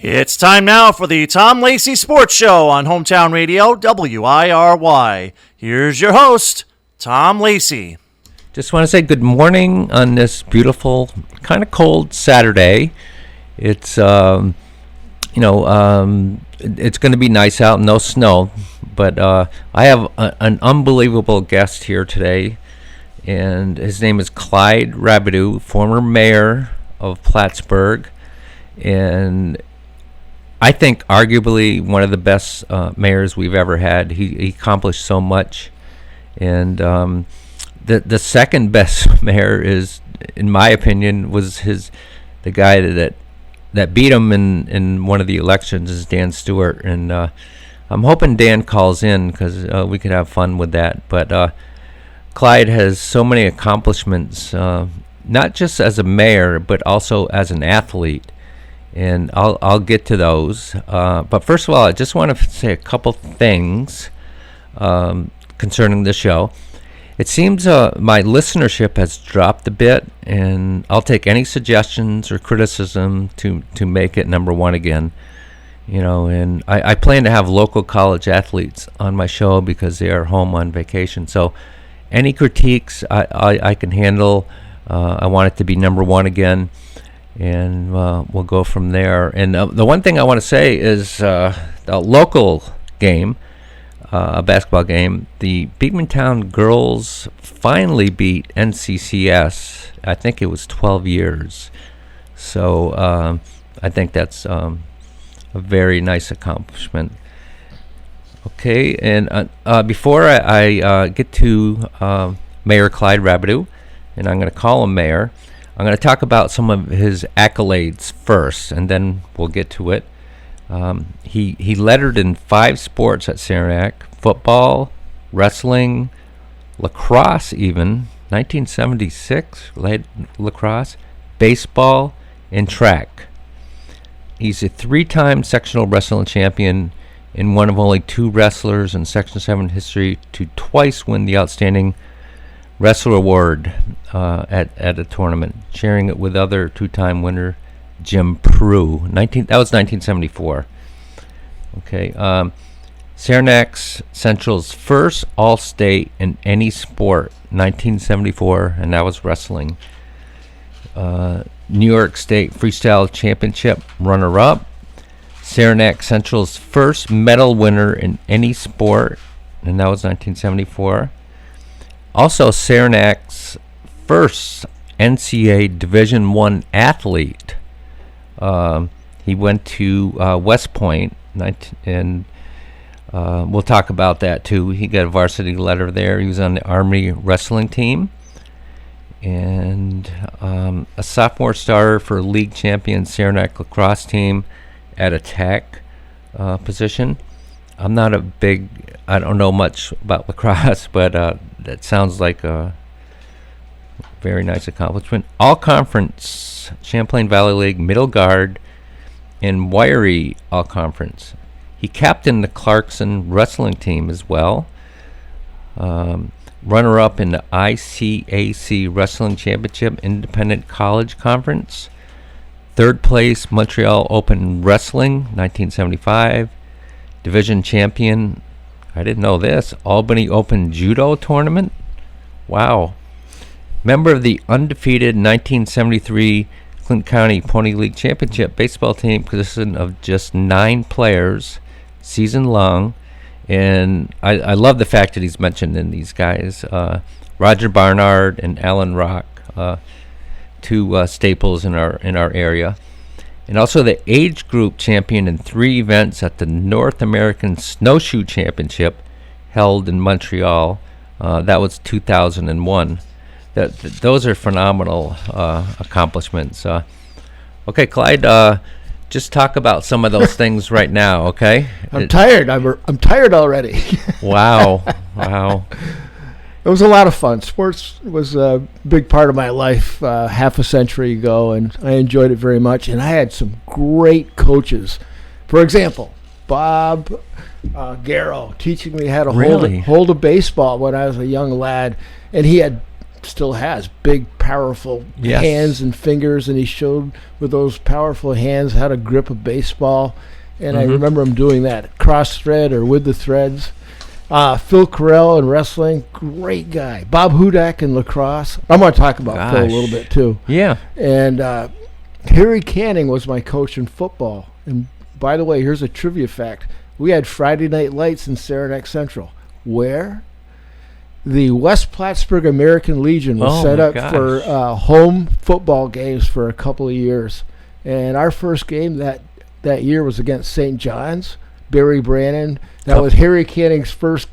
It's time now for the Tom Lacey Sports Show on Hometown Radio, WIRY. Here's your host, Tom Lacey. Just want to say good morning on this beautiful, kind of cold Saturday. It's, it's going to be nice out, no snow. But I have an unbelievable guest here today, and his name is Clyde Rabideau, former mayor of Plattsburgh, and I think arguably one of the best mayors we've ever had. He accomplished so much, and the second best mayor is, in my opinion, was the guy that beat him in one of the elections is Dan Stewart, and I'm hoping Dan calls in because we could have fun with that. But Clyde has so many accomplishments, not just as a mayor but also as an athlete. And I'll get to those. But first of all, I just want to say a couple things concerning the show. It seems my listenership has dropped a bit, and I'll take any suggestions or criticism to make it number one again. And I plan to have local college athletes on my show because they are home on vacation. So any critiques I can handle. I want it to be number one again. And we'll go from there. And the one thing I want to say is the local game, a basketball game, the Beekmantown girls finally beat NCCS. I think it was 12 years. So I think that's a very nice accomplishment. Okay, and before I get to Mayor Clyde Rabideau, and I'm going to call him mayor, I'm going to talk about some of his accolades first, and then we'll get to it. He lettered in 5 sports at Saranac: football, wrestling, lacrosse even, 1976, lacrosse, baseball, and track. He's a 3-time sectional wrestling champion and one of only 2 wrestlers in Section 7 history to twice win the Outstanding Wrestler Award at a tournament, sharing it with other 2-time winner Jim Prue. That was 1974. Okay, Saranac Central's first All-State in any sport, 1974, and that was wrestling. New York State Freestyle Championship runner-up. Saranac Central's first medal winner in any sport, and that was 1974. Also, Saranac's first NCAA Division I athlete. He went to West Point, and we'll talk about that too. He got a varsity letter there. He was on the Army wrestling team. And a sophomore starter for league champion Saranac lacrosse team at attack position. I don't know much about lacrosse, but that sounds like a very nice accomplishment. All-Conference Champlain Valley League middle guard and wiry all-conference. He captained the Clarkson wrestling team as well. Runner-up in the ICAC Wrestling Championship Independent College Conference. 3rd place Montreal Open Wrestling, 1975. Division champion, I didn't know this, Albany Open Judo Tournament. Wow. Member of the undefeated 1973 Clinton County Pony League Championship baseball team, consisting of just 9 players, season long. And I love the fact that he's mentioned in these guys. Roger Barnard and Alan Rock, 2 staples in our area. And also the age group champion in 3 events at the North American Snowshoe Championship held in Montreal. That was 2001. Those are phenomenal accomplishments. Okay, Clyde, just talk about some of those things right now, okay? I'm tired. I'm tired already. Wow. It was a lot of fun. Sports was a big part of my life half a century ago, and I enjoyed it very much. And I had some great coaches. For example, Bob Garrow teaching me how to hold a baseball when I was a young lad. And he had still has big, powerful Yes. hands and fingers, and he showed with those powerful hands how to grip a baseball. And I remember him doing that cross thread or with the threads. Phil Carell in wrestling, great guy. Bob Hudak in lacrosse. I'm going to talk about Phil a little bit too. Yeah. And Harry Canning was my coach in football. And by the way, here's a trivia fact. We had Friday Night Lights in Saranac Central, where the West Plattsburgh American Legion was set up for home football games for a couple of years. And our first game that year was against St. John's. Barry Brannon. That was Harry Canning's first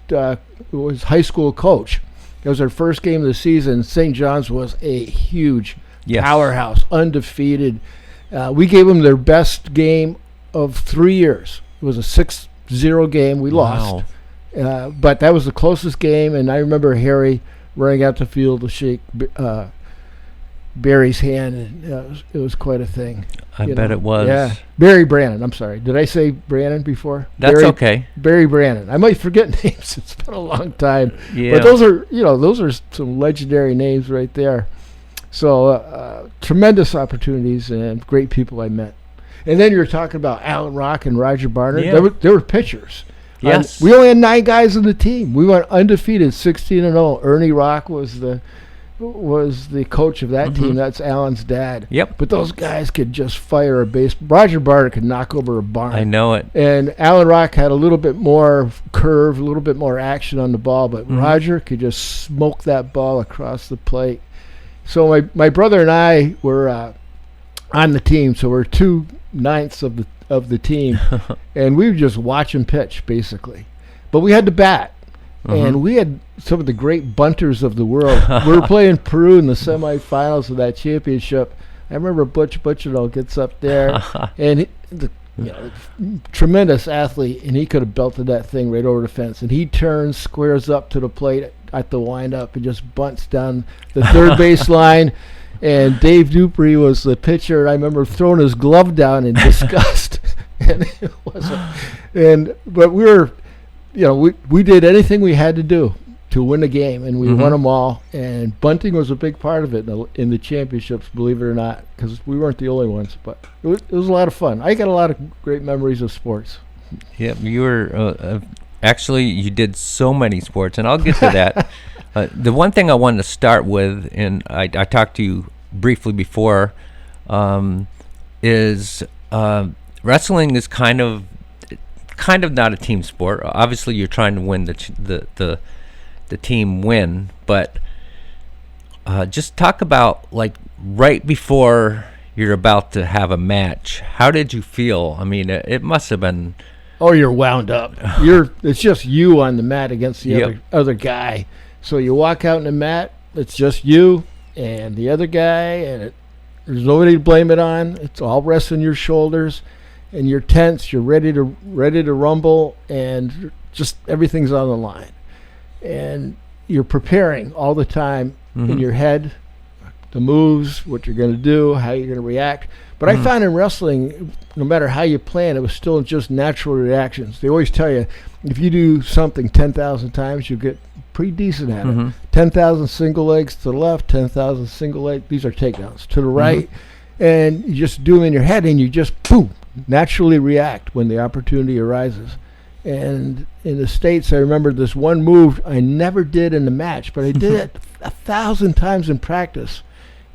was high school coach. It was our first game of the season. St. John's was a huge powerhouse, undefeated. We gave them their best game of 3 years. It was a 6-0 game. We lost. But that was the closest game, and I remember Harry running out the field to shake Barry's hand, and it was quite a thing. I bet it was. Yeah, Barry Brannon. I'm sorry. Did I say Brannon before? That's okay. Barry Brannon. I might forget names. It's been a long time. Yeah. But those are some legendary names right there. So tremendous opportunities and great people I met. And then you're talking about Alan Rock and Roger Barnard. Yeah. They were pitchers. Yes. We only had 9 guys in the team. We went undefeated, 16-0. Ernie Rock was the coach of that team. That's Alan's dad. Yep. But those guys could just fire a base. Roger Barnard could knock over a barn. I know it. And Alan Rock had a little bit more curve, a little bit more action on the ball, but Roger could just smoke that ball across the plate. So my brother and I were on the team, so we're 2/9 of the team, and we would just watch him pitch basically. But we had to bat. And we had some of the great bunters of the world. We were playing Peru in the semifinals of that championship. I remember Butch Butcherell gets up there, and tremendous athlete, and he could have belted that thing right over the fence. And he turns, squares up to the plate at the windup, and just bunts down the third base line. And Dave Dupree was the pitcher. I remember throwing his glove down in disgust. And it wasn't. But we were. We did anything we had to do to win the game, and we won them all. And bunting was a big part of it in the championships, believe it or not, because we weren't the only ones. But it was a lot of fun. I got a lot of great memories of sports. Yeah, you were actually you did so many sports, and I'll get to that. The one thing I wanted to start with, and I talked to you briefly before, is wrestling is kind of not a team sport. Obviously, you're trying to win the team win, but just talk about like right before you're about to have a match. How did you feel? I mean, it must have been. Oh, you're wound up. It's just you on the mat against the other guy. So you walk out in the mat. It's just you and the other guy, and there's nobody to blame it on. It's all resting your shoulders. And you're tense, you're ready to rumble, and just everything's on the line. And you're preparing all the time in your head, the moves, what you're going to do, how you're going to react. But I found in wrestling, no matter how you plan, it was still just natural reactions. They always tell you, if you do something 10,000 times, you get pretty decent at it. 10,000 single legs to the left, 10,000 single legs, these are takedowns, to the right. And you just do them in your head, and you just, boom, naturally react when the opportunity arises. And in the States, I remember this one move I never did in the match, but I did it 1,000 times in practice.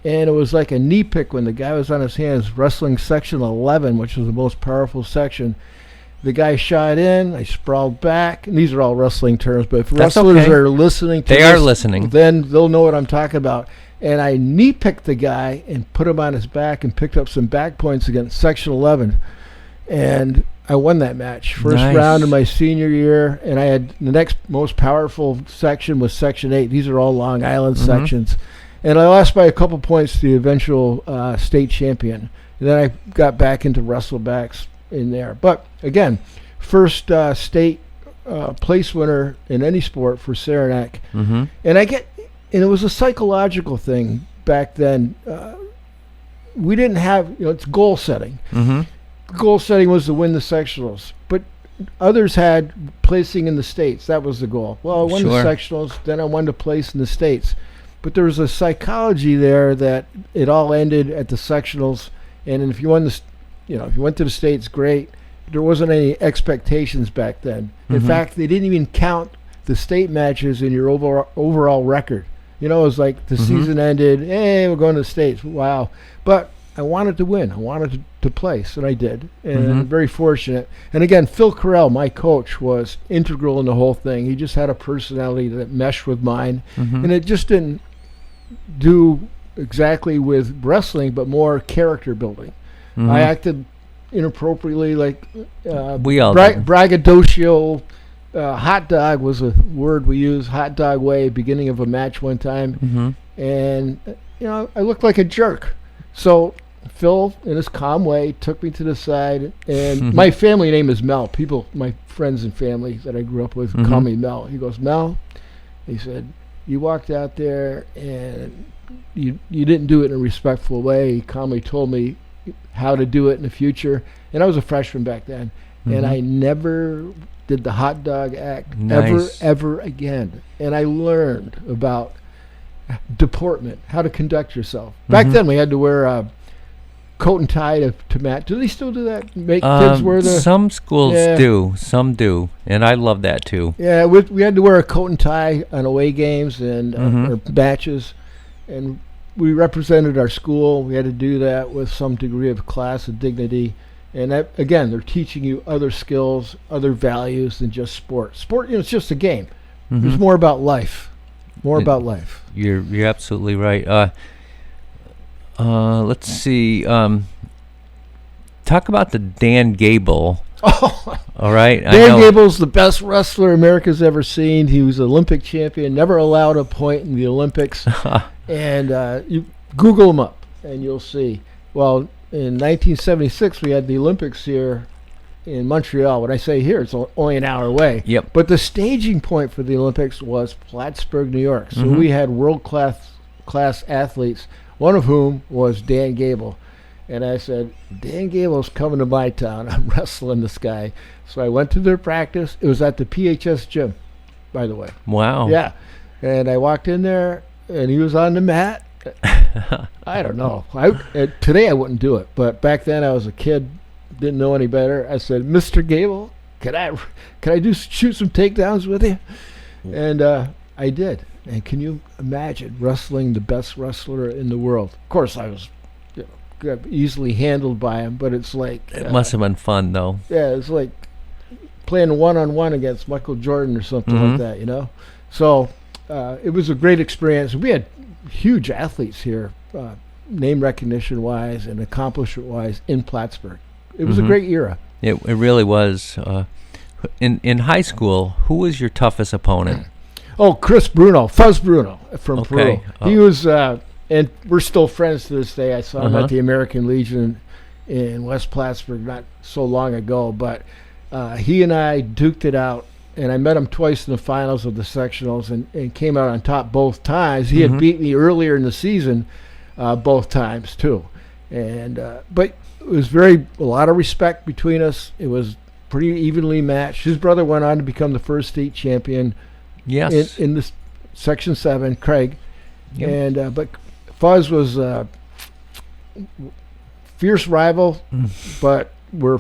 And it was like a knee pick when the guy was on his hands wrestling section 11, which was the most powerful section. The guy shot in, I sprawled back, and these are all wrestling terms, but if wrestlers are listening to this, then they'll know what I'm talking about. And I knee picked the guy and put him on his back and picked up some back points against Section 11. And I won that match. First round in my senior year. And I had the next most powerful section was Section 8. These are all Long Island sections. And I lost by a couple points to the eventual state champion. And then I got back into wrestlebacks in there. But again, first state place winner in any sport for Saranac. And it was a psychological thing back then. We didn't have, it's goal setting. Goal setting was to win the sectionals, but others had placing in the states. That was the goal. Well, I won the sectionals, then I wanted to place in the states. But there was a psychology there that it all ended at the sectionals, and if you won if you went to the states, great. There wasn't any expectations back then. In fact, they didn't even count the state matches in your overall record. It was like the season ended, hey, we're going to the states. Wow. But I wanted to win. I wanted to place, and I did. And I'm very fortunate. And again, Phil Carell, my coach, was integral in the whole thing. He just had a personality that meshed with mine. And it just didn't do exactly with wrestling, but more character building. I acted inappropriately, like we all did. braggadocio. Hot dog was a word we used, hot dog way, beginning of a match one time. And, I looked like a jerk. So Phil, in his calm way, took me to the side. And my family name is Mel. People, my friends and family that I grew up with, call me Mel. He goes, Mel, he said, you walked out there and you didn't do it in a respectful way. He calmly told me how to do it in the future. And I was a freshman back then. And I never did the hot dog act ever again. And I learned about deportment, how to conduct yourself. Back then we had to wear a coat and tie to match. Do they still do that? Make kids wear the... Some schools do. Some do. And I love that too. Yeah, we had to wear a coat and tie on away games and or matches. And we represented our school. We had to do that with some degree of class and dignity. And that, again, they're teaching you other skills, other values than just sport. Sport, it's just a game. There's more about life. You're absolutely right. Let's see. Talk about the Dan Gable. Oh, all right. Dan Gable's the best wrestler America's ever seen. He was Olympic champion, never allowed a point in the Olympics. And you Google him up, and you'll see. Well, in 1976, we had the Olympics here in Montreal. When I say here, it's only an hour away. Yep. But the staging point for the Olympics was Plattsburgh, New York. So we had world-class athletes, one of whom was Dan Gable. And I said, Dan Gable's coming to my town. I'm wrestling this guy. So I went to their practice. It was at the PHS gym, by the way. Wow. Yeah. And I walked in there, and he was on the mat. I don't know. Today I wouldn't do it, but back then I was a kid, didn't know any better. I said, Mr. Gable, can I shoot some takedowns with you? And I did. And can you imagine wrestling the best wrestler in the world? Of course, I was easily handled by him, but it's like... It must have been fun, though. Yeah, it's like playing one-on-one against Michael Jordan or something like that, So it was a great experience. We had huge athletes here, name recognition-wise and accomplishment-wise, in Plattsburgh. It was a great era. It really was. In high school, who was your toughest opponent? Oh, Fuzz Bruno from Peru. He was, and we're still friends to this day. I saw him at the American Legion in West Plattsburgh not so long ago, but he and I duked it out. And I met him twice in the finals of the sectionals and came out on top both times. He had beat me earlier in the season both times, too. And but it was a lot of respect between us. It was pretty evenly matched. His brother went on to become the first state champion in the Section 7, Craig. Yep. And but Fuzz was a fierce rival, but we're...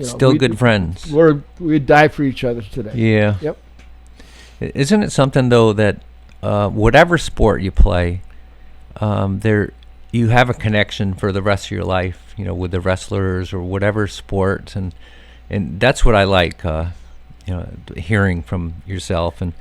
still good friends. We'd die for each other today. Yeah. Yep. Isn't it something, though, that whatever sport you play, you have a connection for the rest of your life, with the wrestlers or whatever sport, and that's what I like, hearing from yourself, and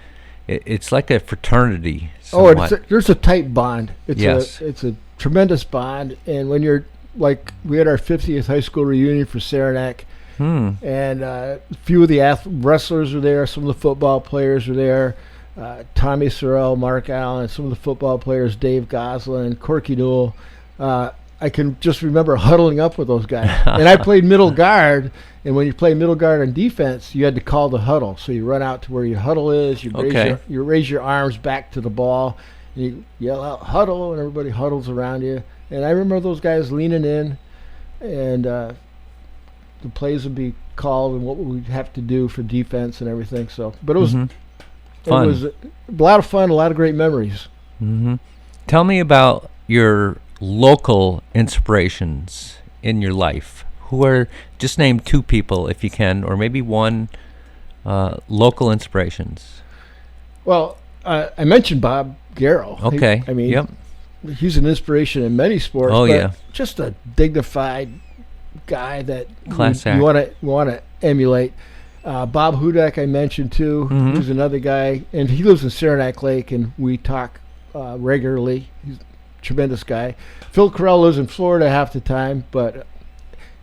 it's like a fraternity. Somewhat. There's a tight bond. Yes. It's a tremendous bond, and when you're like, we had our 50th high school reunion for Saranac. And a few of the wrestlers were there. Some of the football players were there. Tommy Sorrell, Mark Allen, some of the football players, Dave Goslin, Corky Newell. I can just remember huddling up with those guys. And I played middle guard, and when you play middle guard on defense, you had to call the huddle. So you run out to where your huddle is, you raise your arms back to the ball, and you yell out, huddle, and everybody huddles around you. And I remember those guys leaning in, and the plays would be called and what we'd have to do for defense and everything. So, but it was fun. It was a lot of fun, a lot of great memories. Tell me about your local inspirations in your life. Who are, just name two people if you can, or maybe one, local inspirations. Well, I mentioned Bob Garrow. Okay. Yep. He's an inspiration in many sports. Oh, but yeah. Just a dignified guy that Class act. you want to emulate. Bob Hudak I mentioned too. Mhm. Who's another guy, and he lives in Saranac Lake, and we talk regularly. He's a tremendous guy. Phil Carell lives in Florida half the time, but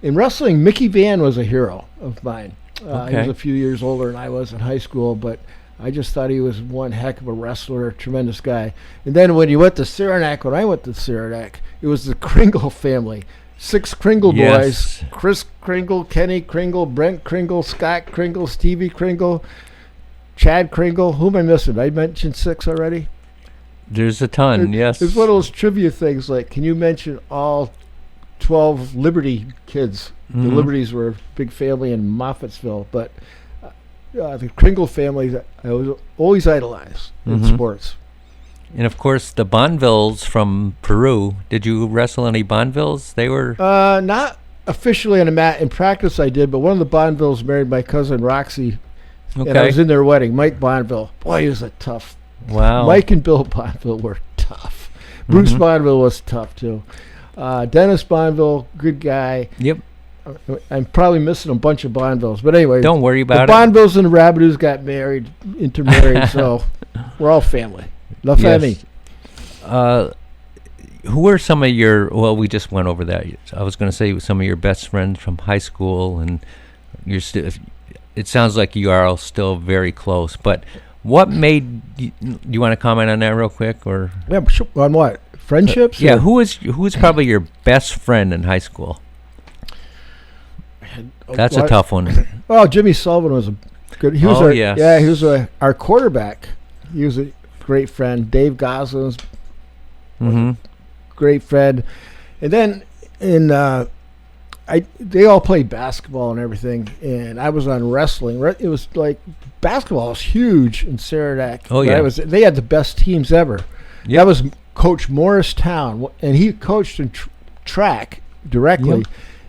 in wrestling, Mickey Van was a hero of mine. He was a few years older than I was in high school, but I just thought he was one heck of a wrestler, a tremendous guy. And then when I went to Saranac, it was the Kringle family. 6 Kringle boys: Chris Kringle, Kenny Kringle, Brent Kringle, Scott Kringle, Stevie Kringle, Chad Kringle. Who am I missing? I mentioned 6 already. There's a ton, yes. It's one of those trivia things like, can you mention all 12 Liberty kids? Mhm. The Liberties were a big family in Moffattsville, but the Kringle family I was always idolized in Mhm. sports. And of course, the Bonvilles from Peru. Did you wrestle any Bonvilles? They were. Not officially on a mat. In practice I did, but one of the Bonvilles married my cousin Roxy, and I was in their wedding. Mike Bonville. Boy, he was a tough. Wow. Mike and Bill Bonville were tough. Bruce Mhm. Bonville was tough too. Dennis Bonville, good guy. Yep. I'm probably missing a bunch of Bonvilles, but anyway. Don't worry The about it. Bonvilles and the Rabideaus got intermarried, so we're all family. La famille. Who are some of your? Well, we just went over that. I was going to say some of your best friends from high school, and you're still. It sounds like you are all still very close. But what made you want to comment on that real quick, or? Yeah, sure. On what? Friendships? Yeah. or- Who is probably your best friend in high school? That's a What? tough one. Well, Jimmy Sullivan was a good. He was Oh, our, yes. Yeah, he was our quarterback. He was a great friend. Dave Goslin's Mm-hmm. great friend. And then they all played basketball and everything, and I was on wrestling. It was like basketball was huge in Saranac. Oh, But yeah. they had the best teams ever. Yep. That was Coach Morristown, and he coached in track directly. Yep.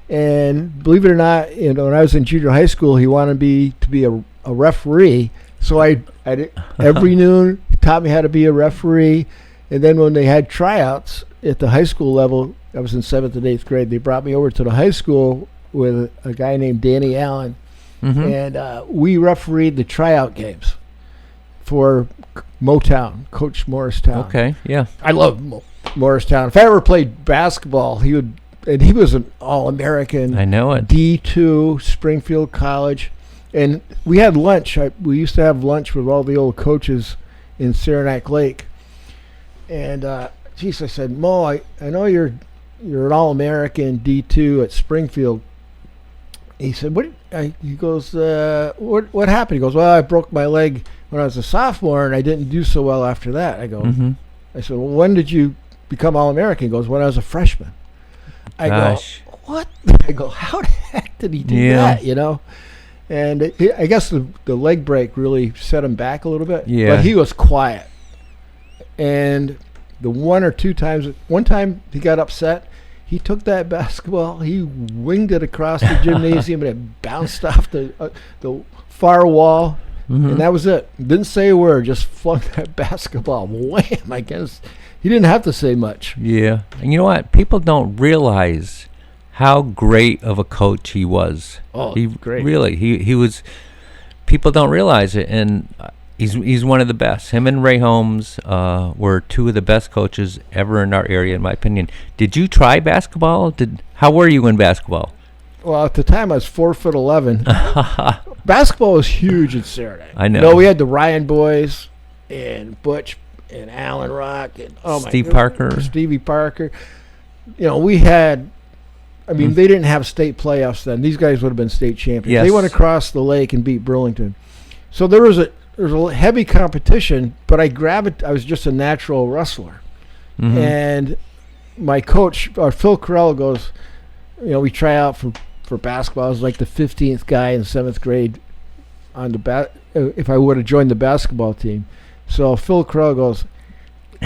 And believe it or not, when I was in junior high school, he wanted me to be a referee. So I did, every noon he taught me how to be a referee. And then when they had tryouts at the high school level, I was in 7th and 8th grade. They brought me over to the high school with a guy named Danny Allen, Mm-hmm. and we refereed the tryout games for Motown, Coach Morristown. Okay. Yeah. I love Morristown. If I ever played basketball, he was an All-American. I know it. D2, Springfield College. And we had lunch. We used to have lunch with all the old coaches in Saranac Lake. And, I said, Mo, I know you're an All-American D2 at Springfield. He said, he goes, what happened? He goes, well, I broke my leg when I was a sophomore, and I didn't do so well after that. I Mm-hmm. said, well, when did you become All-American? He goes, when I was a freshman. I Gosh. go, what? I go, how the heck did he do Yeah. that, And I guess the leg break really set him back a little bit. Yeah. But he was quiet. And the one time he got upset, he took that basketball, he winged it across the gymnasium, and it bounced off the far wall. Mm-hmm. And that was it. Didn't say a word, just flung that basketball. Wham! I guess he didn't have to say much. Yeah. And you know what? People don't realize how great of a coach he was. Oh, He great. really he was. People don't realize it, and he's one of the best. Him and Ray Holmes were two of the best coaches ever in our area, in my opinion. Did you try basketball? How were you in basketball? Well, at the time I was 4'11". Basketball was huge in Saranac. I know. We had the Ryan boys and Butch and Alan Rock and Steve Parker. Stevie Parker. We had. I mean, they didn't have state playoffs then. These guys would have been state champions. Yes. They went across the lake and beat Burlington. So there was a heavy competition, but I was just a natural wrestler. Mhm. And my coach, Phil Carell, goes, we try out for basketball. I was like the 15th guy in 7th grade on if I would have joined the basketball team. So Phil Carell goes,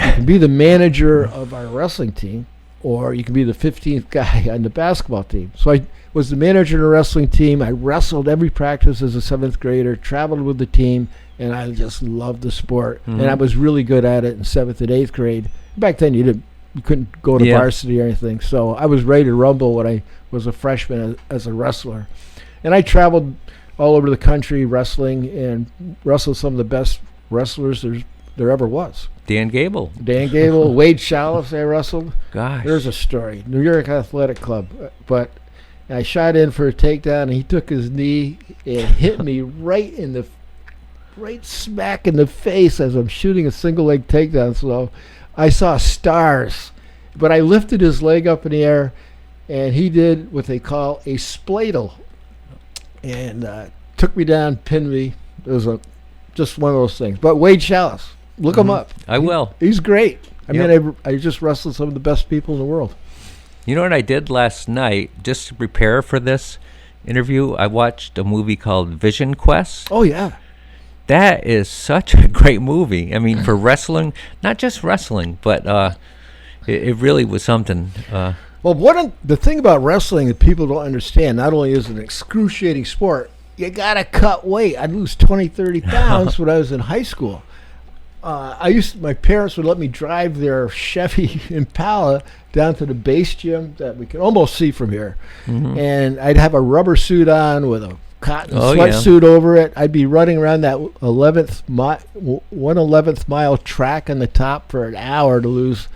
You can be the manager of our wrestling team, or you can be the 15th guy on the basketball team. So I was the manager of the wrestling team. I wrestled every practice as a 7th grader, traveled with the team, and I just loved the sport. And I was really good at it in 7th and 8th grade. Back then, you couldn't go to varsity or anything. So I was ready to rumble when I was a freshman as a wrestler. And I traveled all over the country wrestling and wrestled some of the best wrestlers there ever was. Dan Gable, Wade Chalice I wrestled. Gosh. There's a story. New York Athletic Club. But I shot in for a takedown, and he took his knee and hit me right smack in the face as I'm shooting a single leg takedown. So I saw stars. But I lifted his leg up in the air, and he did what they call a spladle. And took me down, pinned me. It was just one of those things. But Wade Chalice, look him up. I will. He's great. I mean, I just wrestled some of the best people in the world. You know what I did last night, just to prepare for this interview? I watched a movie called Vision Quest. Oh, yeah. That is such a great movie. I mean, for wrestling, not just wrestling, but it really was something. Well, the thing about wrestling that people don't understand, not only is it an excruciating sport, you got to cut weight. I'd lose 20, 30 pounds when I was in high school. My parents would let me drive their Chevy Impala down to the base gym that we could almost see from here. And I'd have a rubber suit on with a cotton sweatsuit over it. I'd be running around that 1/11th mile track on the top for an hour to lose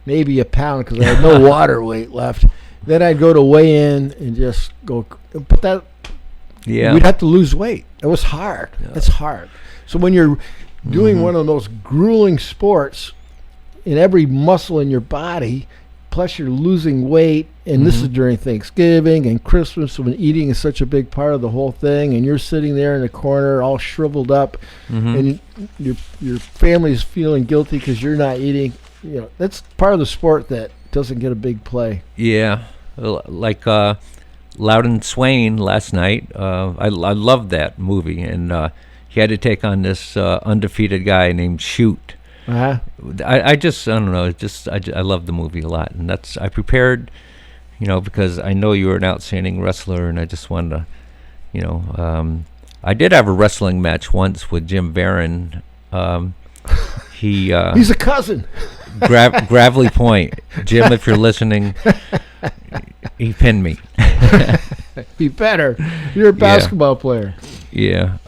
maybe a pound because I had no water weight left. Then I'd go to weigh in and just go. But that, we'd have to lose weight. It was hard. It's hard. So when you're doing one of the most grueling sports in every muscle in your body, plus you're losing weight, and this is during Thanksgiving and Christmas when eating is such a big part of the whole thing, and you're sitting there in the corner all shriveled up, and your family's feeling guilty because you're not eating. You know, that's part of the sport that doesn't get a big play. Yeah, like Loudon Swain last night. I loved that movie, and he had to take on this undefeated guy named Shoot. I don't know. I love the movie a lot, and I prepared, because I know you were an outstanding wrestler, and I just wanted to, I did have a wrestling match once with Jim Barron. He's a cousin. Gravelly Point, Jim, if you're listening, he pinned me. Be better. You're a basketball player. Yeah.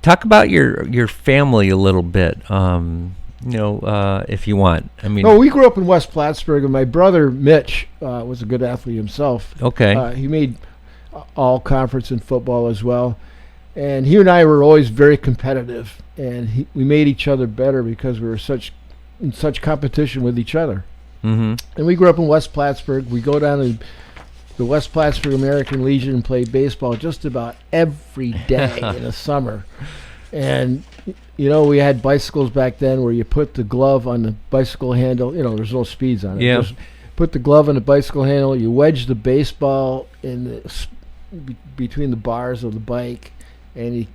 Talk about your family a little bit, if you want. I mean, we grew up in West Plattsburgh, and my brother Mitch was a good athlete himself. Okay. He made all conference in football as well, and he and I were always very competitive, and we made each other better because we were in such competition with each other. And we grew up in West Plattsburgh. We go down to the West Plattsburgh American Legion and play baseball just about every day in the summer. And, we had bicycles back then where you put the glove on the bicycle handle. There's no speeds on it. Yeah. Just put the glove on the bicycle handle. You wedge the baseball between the bars of the bike, and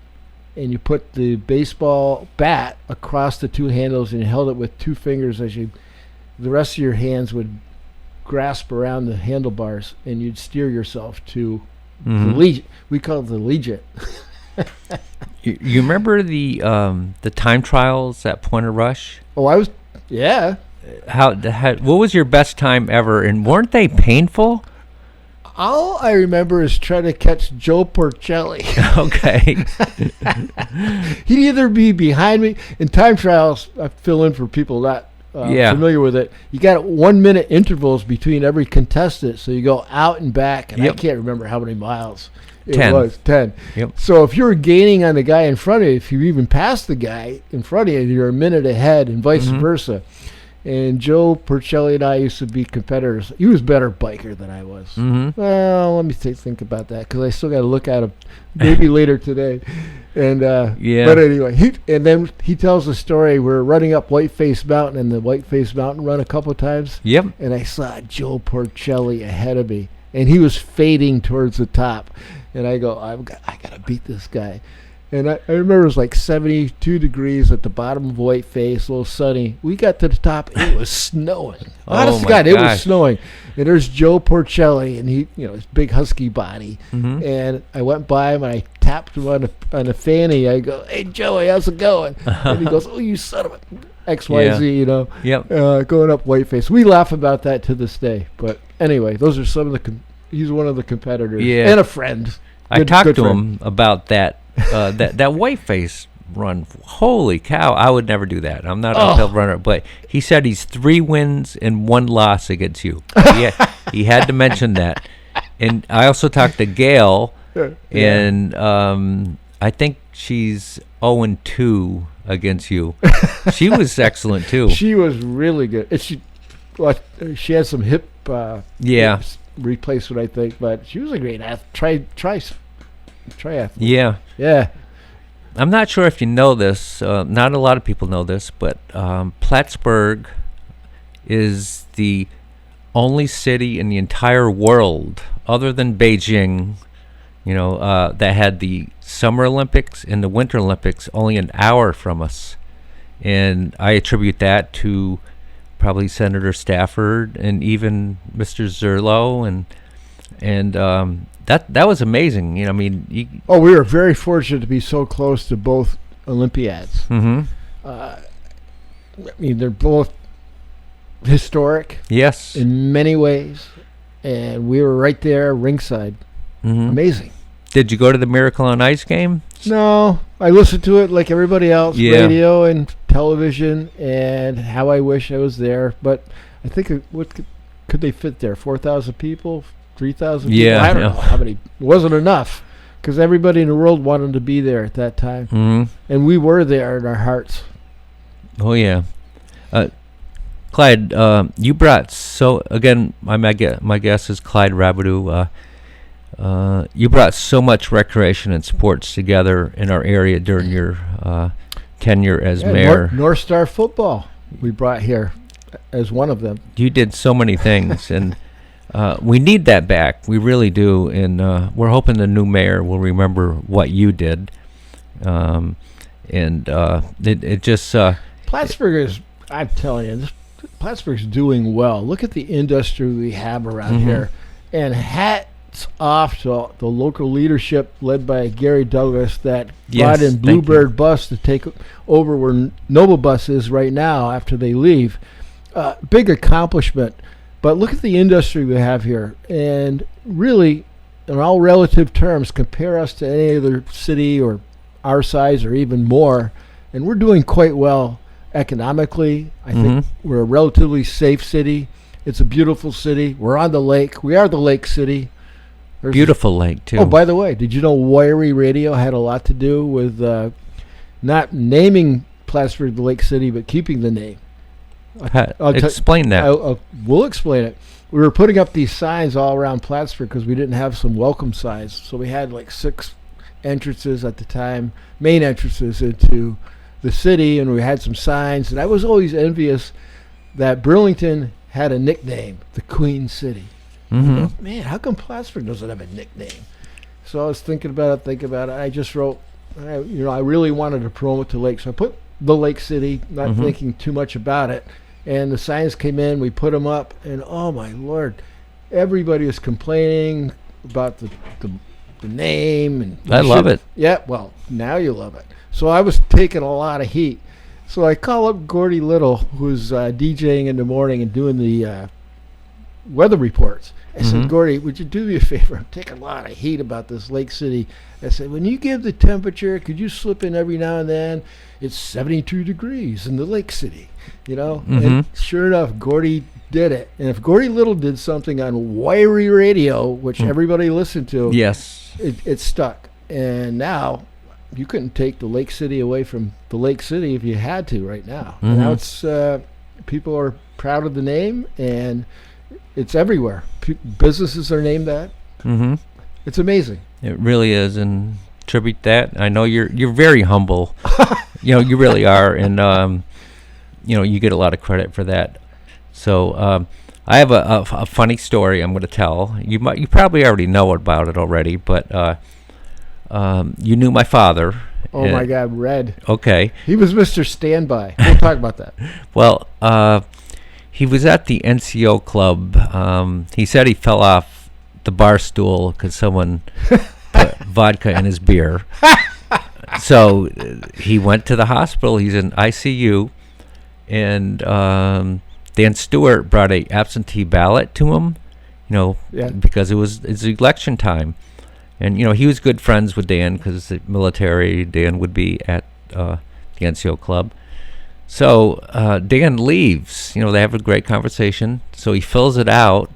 you put the baseball bat across the two handles, and you held it with two fingers the rest of your hands would grasp around the handlebars, and you'd steer yourself to the Legion. We call it the Legion. You remember the time trials at Point of Rush? Oh, yeah. What was your best time ever, and weren't they painful? All I remember is trying to catch Joe Porcelli. Okay. He'd either be behind me. In time trials, I fill in for people not familiar with it. You got 1 minute intervals between every contestant, so you go out and back, and I can't remember how many miles it was. 10. Yep. So if you were gaining on the guy in front of you, if you even passed the guy in front of you, you're a minute ahead, and vice versa. And Joe Porcelli and I used to be competitors. He was a better biker than I was. Well, let me think about that, because I still got to look at him maybe later today. And but anyway, he tells the story. We're running up Whiteface Mountain, and the Whiteface Mountain run a couple of times. Yep. And I saw Joe Porcelli ahead of me, and he was fading towards the top. And I go, I got to beat this guy. And I remember it was like 72 degrees at the bottom of Whiteface, a little sunny. We got to the top, it was snowing. Honest to God, it was snowing. And there's Joe Porcelli, and he, his big husky body. Mm-hmm. And I went by him, and I tapped him on the fanny. I go, "Hey, Joey, how's it going?" And he goes, "Oh, you son of a XYZ," Yep. Going up Whiteface. We laugh about that to this day. But anyway, those are some of the, he's one of the competitors. Yeah. And a friend. I talked to him about that. That Whiteface run, holy cow! I would never do that. I'm not an uphill runner, but he said he's 3 wins and 1 loss against you. He had to mention that. And I also talked to Gail, and I think she's 0-2 against you. She was excellent too. She was really good. And she had some hip replacement, I think, but she was a great athlete. Triathlete. Yeah. I'm not sure if you know this. Not a lot of people know this, but Plattsburgh is the only city in the entire world, other than Beijing, that had the Summer Olympics and the Winter Olympics only an hour from us. And I attribute that to probably Senator Stafford and even Mr. Zerlo, and that was amazing. We were very fortunate to be so close to both Olympiads. Mm-hmm. They're both historic. Yes. In many ways, and we were right there ringside. Mm-hmm. Amazing. Did you go to the Miracle on Ice game? No, I listened to it like everybody else, radio and television, and how I wish I was there. But I think what could they fit there? 4,000 people, 3,000 people? Yeah, I don't know how many. It wasn't enough because everybody in the world wanted to be there at that time, and we were there in our hearts. Oh yeah, Clyde, you brought again. My guess is Clyde Rabideau. You brought so much recreation and sports together in our area during your tenure as mayor. North Star football we brought here as one of them. You did so many things, and we need that back. We really do, and we're hoping the new mayor will remember what you did. It just Plattsburgh is. I'm telling you, Plattsburgh's doing well. Look at the industry we have around here, and hats off to the local leadership led by Gary Douglas that brought in Bluebird Bus to take over where Noble Bus is right now after they leave. Big accomplishment. But look at the industry we have here, and really, in all relative terms, compare us to any other city or our size or even more, and we're doing quite well economically. I think we're a relatively safe city. It's a beautiful city. We're on the lake. We are the lake city. There's beautiful lake, too. Oh, by the way, did you know Wiry Radio had a lot to do with not naming Plattsburgh the Lake City, but keeping the name? Explain that. We'll explain it. We were putting up these signs all around Plattsburgh because we didn't have some welcome signs. So we had like 6 entrances at the time, main entrances into the city, and we had some signs. And I was always envious that Burlington had a nickname, the Queen City. Man, how come Plattsburgh doesn't have a nickname? So I was thinking about it. I just wrote, I really wanted to promote the lake. So I put the Lake City, not thinking too much about it. And the signs came in, we put them up, and oh my Lord, everybody was complaining about the name. And I love it. Yeah, well, now you love it. So I was taking a lot of heat. So I call up Gordy Little, who's DJing in the morning and doing the weather reports. I said, Gordy, would you do me a favor? I'm taking a lot of heat about this Lake City. I said, when you give the temperature, could you slip in every now and then? It's 72 degrees in the Lake City, And sure enough, Gordy did it. And if Gordy Little did something on Wiry Radio, which everybody listened to, yes, it stuck. And now you couldn't take the Lake City away from the Lake City if you had to right now. And now it's people are proud of the name, and it's everywhere. Businesses are named that. It's amazing. It really is, and tribute that. I know you're very humble. You really are, and you get a lot of credit for that. So I have a funny story I'm going to tell. You probably already know about it already, but you knew my father, Oh, my God, Red. Okay. He was Mr. Standby. We'll talk about that. Well, he was at the NCO club. He said he fell off the bar stool because someone put vodka in his beer. So he went to the hospital. He's in ICU. And Dan Stewart brought a absentee ballot to him, because it's election time. And, he was good friends with Dan because the military. Dan would be at the NCO club. So Dan leaves. They have a great conversation. So he fills it out,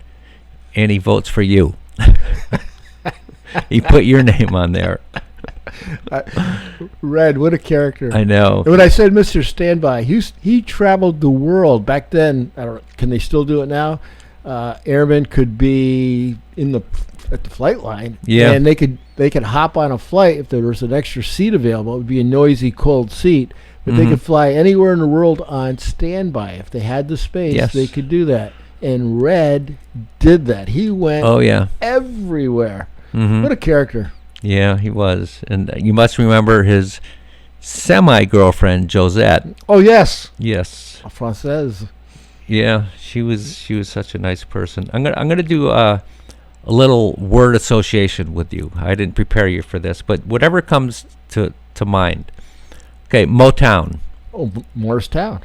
and he votes for you. He put your name on there. Red, what a character. I know. And when I said Mr. Standby, he traveled the world. Back then, I don't know, can they still do it now? Airmen could be at the flight line. Yeah. And they could hop on a flight if there was an extra seat available. It would be a noisy, cold seat. But they could fly anywhere in the world on standby. If they had the space, they could do that. And Red did that. He went everywhere. Mm-hmm. What a character. Yeah, he was. And you must remember his semi-girlfriend, Josette. Oh, yes. Yes. A Française. Yeah, she was such a nice person. I'm gonna do a little word association with you. I didn't prepare you for this, but whatever comes to mind. Okay, Motown. Oh, Morristown.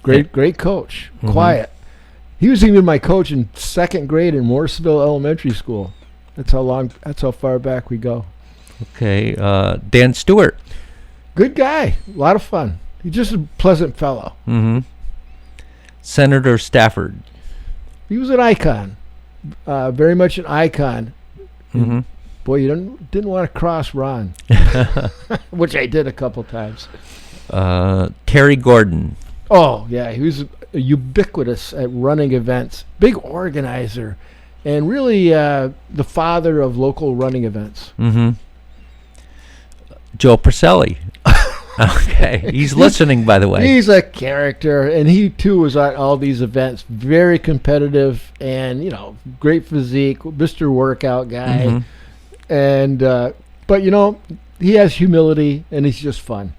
Great coach. Mm-hmm. Quiet. He was even my coach in second grade in Morrisville Elementary School. That's how far back we go. Okay, Dan Stewart. Good guy. A lot of fun. He's just a pleasant fellow. Mm-hmm. Senator Stafford. He was an icon. Very much an icon. Mm-hmm. Boy, you didn't want to cross Ron, which I did a couple times. Terry Gordon. Oh, yeah. He was ubiquitous at running events. Big organizer. And really the father of local running events. Mm-hmm. Joe Purcelli. Okay. He's listening, by the way. He's a character. And he, too, was at all these events. Very competitive and, great physique. Mr. Workout guy. Mm-hmm. And but he has humility and he's just fun.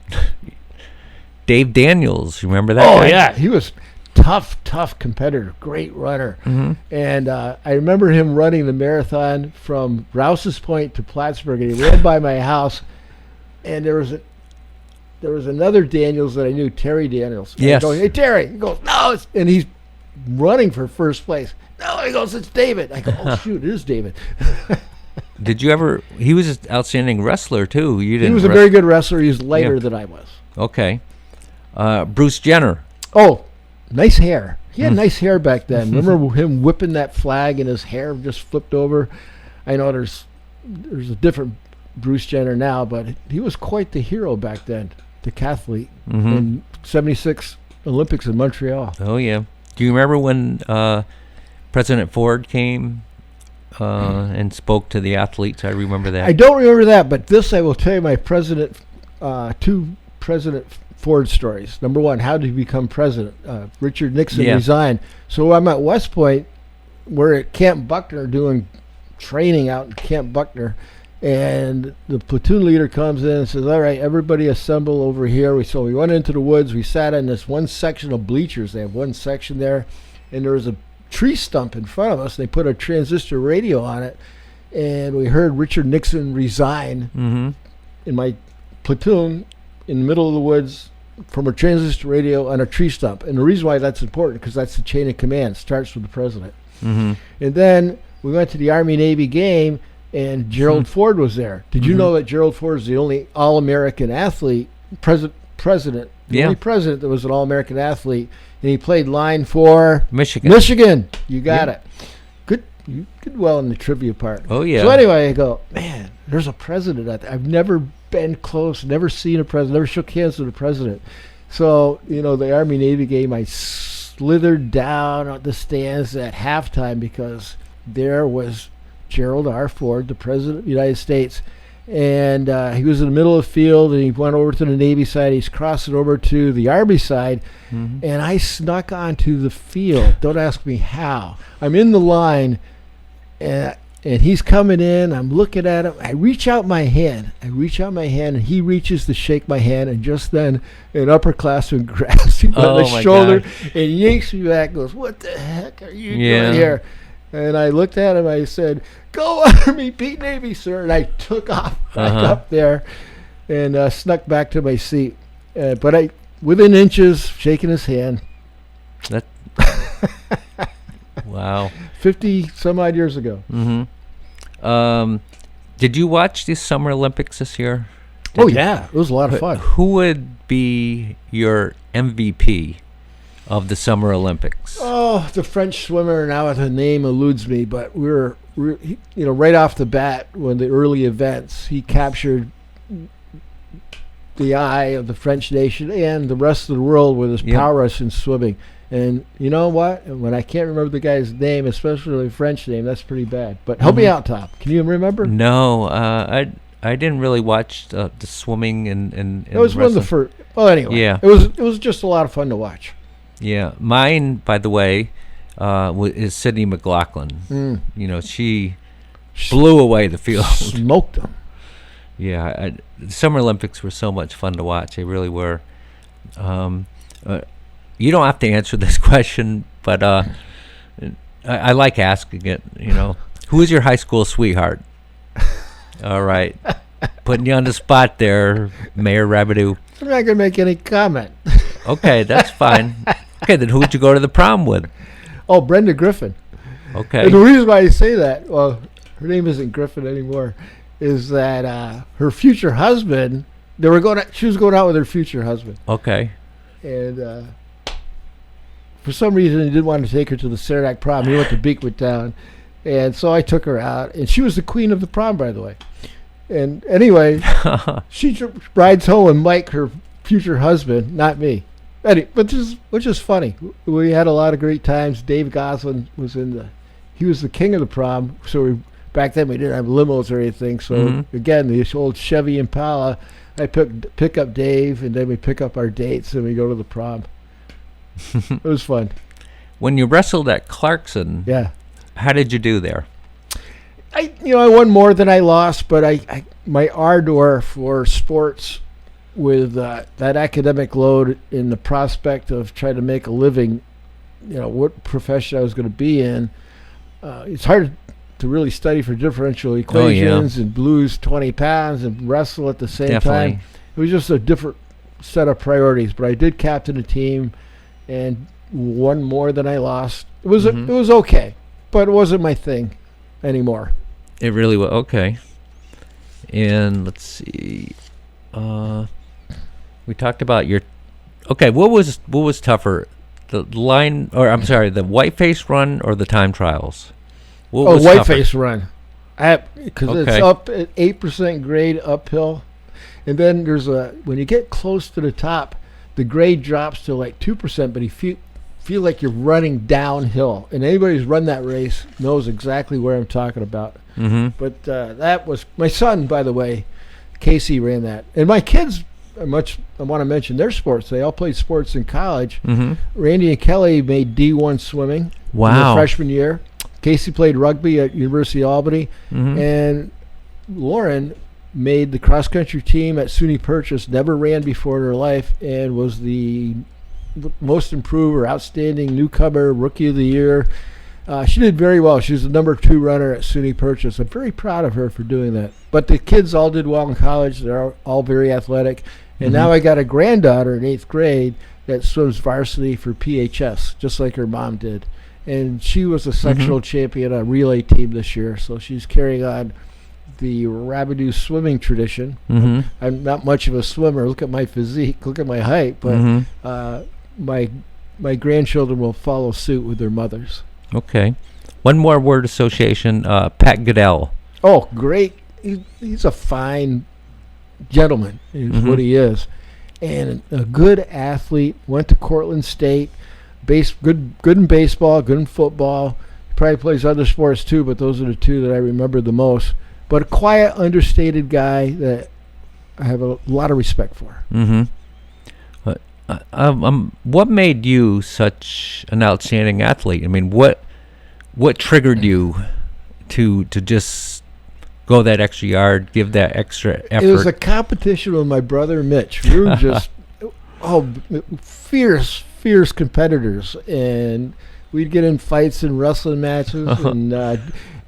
Dave Daniels, you remember that guy? Oh yeah, he was tough competitor, great runner. Mm-hmm. And I remember him running the marathon from Rouse's Point to Plattsburgh, and he ran by my house. And there was another Daniels that I knew, Terry Daniels. Yes. Going, hey Terry, he goes, no, and he's running for first place. No, he goes, it's David. I go, oh shoot, it is David. Did you ever? He was an outstanding wrestler too. You didn't. He was a very good wrestler. He was lighter than I was. Okay. Bruce Jenner. Oh, nice hair. He had nice hair back then. Remember him whipping that flag and his hair just flipped over? I know there's a different Bruce Jenner now, but he was quite the hero back then, the decathlete in '76 Olympics in Montreal. Oh yeah. Do you remember when President Ford came and spoke to the athletes? I remember that. I don't remember that, but this I will tell you my two President Ford stories. Number one, how did he become president? Richard Nixon resigned. So I'm at West Point. We're at Camp Buckner doing training out in Camp Buckner. And the platoon leader comes in and says, all right, everybody assemble over here. So we went into the woods. We sat in this one section of bleachers. They have one section there. And there was a tree stump in front of us. They put a transistor radio on it. And we heard Richard Nixon resign in my platoon in the middle of the woods from a transistor radio on a tree stump. And the reason why that's important, because that's the chain of command. It starts with the president. And then we went to the Army-Navy game, and Gerald Ford was there. Did you know that Gerald Ford is the only All-American athlete, president, the only president that was an All-American athlete, and he played line for Michigan. You got it. Good. You did well in the trivia part. Oh, yeah. So anyway, I go, man, there's a president out there. I've never been close, never seen a president, never shook hands with a president. So, the Army-Navy game, I slithered down at the stands at halftime because there was Gerald R. Ford, the President of the United States. And he was in the middle of the field, and he went over to the Navy side. He's crossing over to the Army side, and I snuck onto the field. Don't ask me how. I'm in the line, and And he's coming in. I'm looking at him. I reach out my hand, and he reaches to shake my hand. And just then, an upperclassman grabs me by the shoulder and yanks me back. Goes, "What the heck are you doing here?" And I looked at him. I said, "Go Army, beat Navy, sir." And I took off back up there and snuck back to my seat. But I, within inches, shaking his hand. That. Wow. 50 some odd years ago. Did you watch the Summer Olympics this year? Yeah, it was a lot of fun. Who would be your MVP of the Summer Olympics? Oh, the French swimmer. Now the name eludes me, but we're right off the bat, when the early events, he captured the eye of the French nation and the rest of the world with his prowess in swimming. And you know what? When I can't remember the guy's name, especially the French name, that's pretty bad. But help me out, Tom. Can you remember? No, I didn't really watch the swimming and it was one of the first. Well, anyway, yeah, it was just a lot of fun to watch. Yeah, mine, by the way, is Sydney McLaughlin. She blew away the field, smoked them. Yeah, the Summer Olympics were so much fun to watch. They really were. You don't have to answer this question, but I like asking it. Who is your high school sweetheart? All right, putting you on the spot there, Mayor Rabideau. I'm not gonna make any comment. Okay, that's fine. Okay, then who'd you go to the prom with? Oh, Brenda Griffin. Okay. And the reason why I say that, well, her name isn't Griffin anymore, is that her future husband. She was going out with her future husband. Okay. And for some reason, he didn't want to take her to the Saranac prom. He went to Beekwood Town. And so I took her out. And she was the queen of the prom, by the way. And anyway, she rides home with Mike, her future husband, not me. Which is funny. We had a lot of great times. Dave Goslin was he was the king of the prom. So back then we didn't have limos or anything. So again, the old Chevy Impala, I pick up Dave, and then we pick up our dates, and we go to the prom. It was fun. When you wrestled at Clarkson, how did you do there? I won more than I lost, but my ardor for sports with that academic load in the prospect of trying to make a living, what profession I was going to be in, it's hard to really study for differential equations and lose 20 pounds and wrestle at the same time. It was just a different set of priorities, but I did captain a team and won more than I lost. It was it was okay, but it wasn't my thing anymore. It really was. Okay. And let's see. We talked about your. Okay, what was tougher, the whiteface run or the time trials? Whiteface run. Because it's up at 8% grade uphill, and then when you get close to the top, the grade drops to like 2%, but you feel like you're running downhill. And anybody who's run that race knows exactly where I'm talking about. But that was my son, by the way. Casey ran that, and my kids. I want to mention their sports. They all played sports in college. Randy and Kelly made D1 swimming in their freshman year. Casey played rugby at University of Albany, and Lauren made the cross-country team at SUNY Purchase, never ran before in her life, and was the most improved or outstanding newcomer, rookie of the year. She did very well. She was the number 2 runner at SUNY Purchase. I'm very proud of her for doing that. But the kids all did well in college. They're all very athletic. And now I got a granddaughter in 8th grade that swims varsity for PHS, just like her mom did. And she was a sectional champion on relay team this year. So she's carrying on the Rabideau swimming tradition. I'm not much of a swimmer. Look at my physique. Look at my height. But my grandchildren will follow suit with their mothers. Okay. One more word association, Pat Goodell. Oh, great. He's a fine gentleman is what he is. And a good athlete, went to Cortland State, good in baseball, good in football. He probably plays other sports too, but those are the 2 that I remember the most. But a quiet, understated guy that I have a lot of respect for. What made you such an outstanding athlete? I mean, what triggered you to just go that extra yard, give that extra effort? It was a competition with my brother Mitch. We were just fierce competitors, and we'd get in fights and wrestling matches.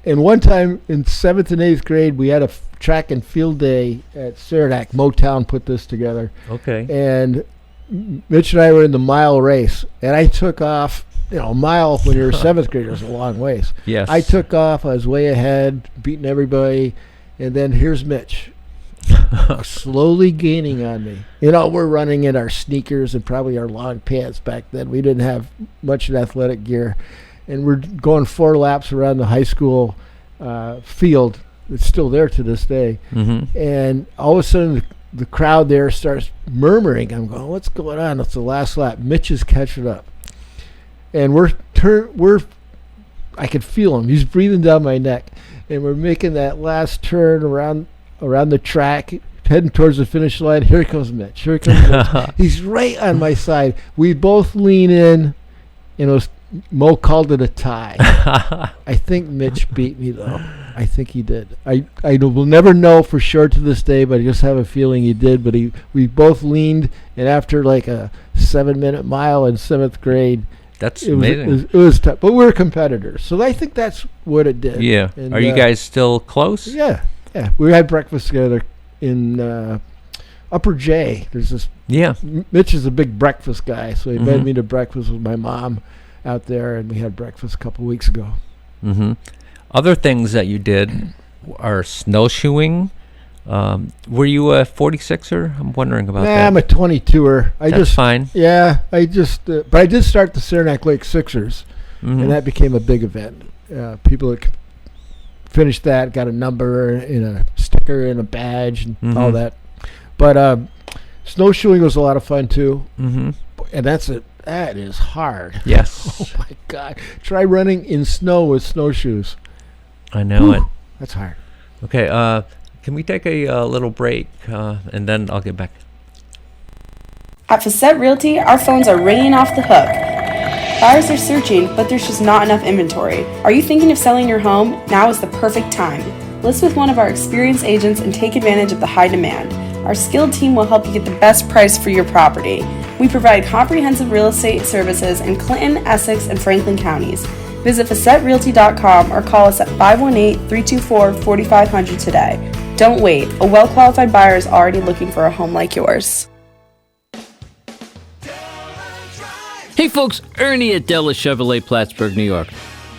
And one time in 7th and 8th grade, we had a track and field day at Saranac. Motown put this together. Okay. And Mitch and I were in the mile race, and I took off. A mile when you're a 7th grader is a long ways. Yes. I took off. I was way ahead, beating everybody. And then here's Mitch, slowly gaining on me. We're running in our sneakers and probably our long pants back then. We didn't have much athletic gear. And we're going 4 laps around the high school field. It's still there to this day. Mm-hmm. And all of a sudden, the crowd there starts murmuring. I'm going, what's going on? It's the last lap. Mitch is catching up. And I could feel him. He's breathing down my neck. And we're making that last turn around the track, heading towards the finish line. Here comes Mitch. Here comes Mitch. He's right on my side. We both lean in, and Mo called it a tie. I think Mitch beat me, though. I think he did. I will never know for sure to this day, but I just have a feeling he did. But we both leaned, and after like a 7-minute mile in 7th grade, that's amazing. It was tough, but we were competitors, so I think that's what it did. Yeah. And, are you guys still close? Yeah. We had breakfast together in Upper J. There's this. Yeah. Mitch is a big breakfast guy, so he invited me to breakfast with my mom out there, and we had breakfast a couple weeks ago. Mm-hmm. Other things that you did are snowshoeing. Were you a 46er? I'm wondering about that. I'm a 22er. That's fine. Yeah, but I did start the Saranac Lake Sixers, and that became a big event. People that finished that got a number and a sticker and a badge and all that. But snowshoeing was a lot of fun too, and that is hard. Yes. Oh my God! Try running in snow with snowshoes. I know it. That's hard. Okay. Can we take a little break, and then I'll get back. At Facette Realty, our phones are ringing off the hook. Buyers are searching, but there's just not enough inventory. Are you thinking of selling your home? Now is the perfect time. List with one of our experienced agents and take advantage of the high demand. Our skilled team will help you get the best price for your property. We provide comprehensive real estate services in Clinton, Essex, and Franklin counties. Visit FacetteRealty.com or call us at 518-324-4500 today. Don't wait. A well-qualified buyer is already looking for a home like yours. Hey folks, Ernie at Della Chevrolet, Plattsburgh, New York.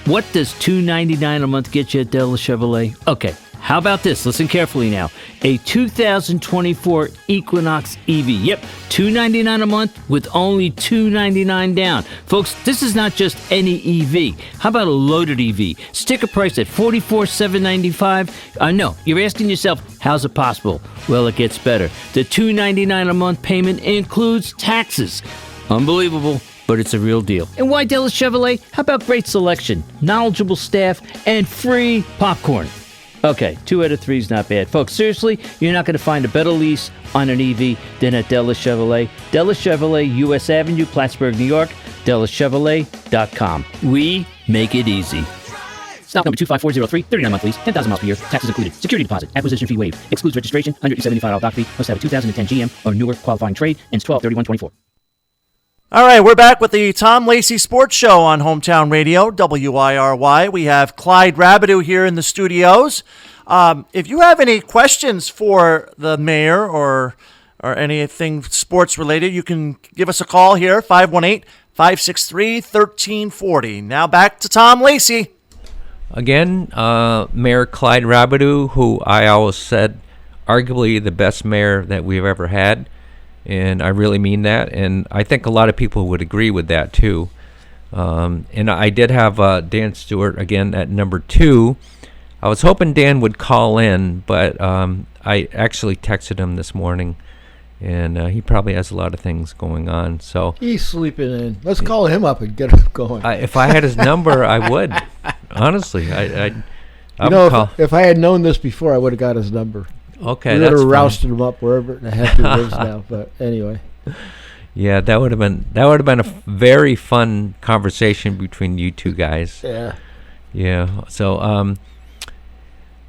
What does $299 a month get you at Della Chevrolet? Okay, how about this? Listen carefully now. A 2024 Equinox EV. Yep, $299 a month with only $299 down. Folks, this is not just any EV. How about a loaded EV? Sticker price at $44,795. I know, you're asking yourself, how's it possible? Well, it gets better. The $299 a month payment includes taxes. Unbelievable, but it's a real deal. And why Della Chevrolet? How about great selection, knowledgeable staff, and free popcorn? Okay, 2 out of 3 is not bad. Folks, seriously, you're not going to find a better lease on an EV than at Della Chevrolet. Della Chevrolet, US Avenue, Plattsburgh, New York. DellaChevrolet.com. We make it easy. Stock number 25403, 39 month lease, 10,000 miles per year, taxes included. Security deposit, acquisition fee waived. Excludes registration, $175 dock fee. Must have a 2010 GM or newer qualifying trade. Ends 12/31/24. All right, we're back with the Tom Lacey Sports Show on Hometown Radio, WIRY. We have Clyde Rabideau here in the studios. If you have any questions for the mayor or anything sports related, you can give us a call here, 518-563-1340. Now back to Tom Lacey. Again, Mayor Clyde Rabideau, who I always said arguably the best mayor that we've ever had. And I really mean that, and I think a lot of people would agree with that too. And I did have Dan Stewart again at number 2. I was hoping Dan would call in, but I actually texted him this morning, and he probably has a lot of things going on. So he's sleeping in. Let's call him up and get him going. If I had his number, I would. Honestly, if I had known this before, I would have got his number. Okay, we that's would have fine. rousted him up wherever the heck he lives now. But anyway, yeah, that would have been a very fun conversation between you two guys. Yeah. Yeah. So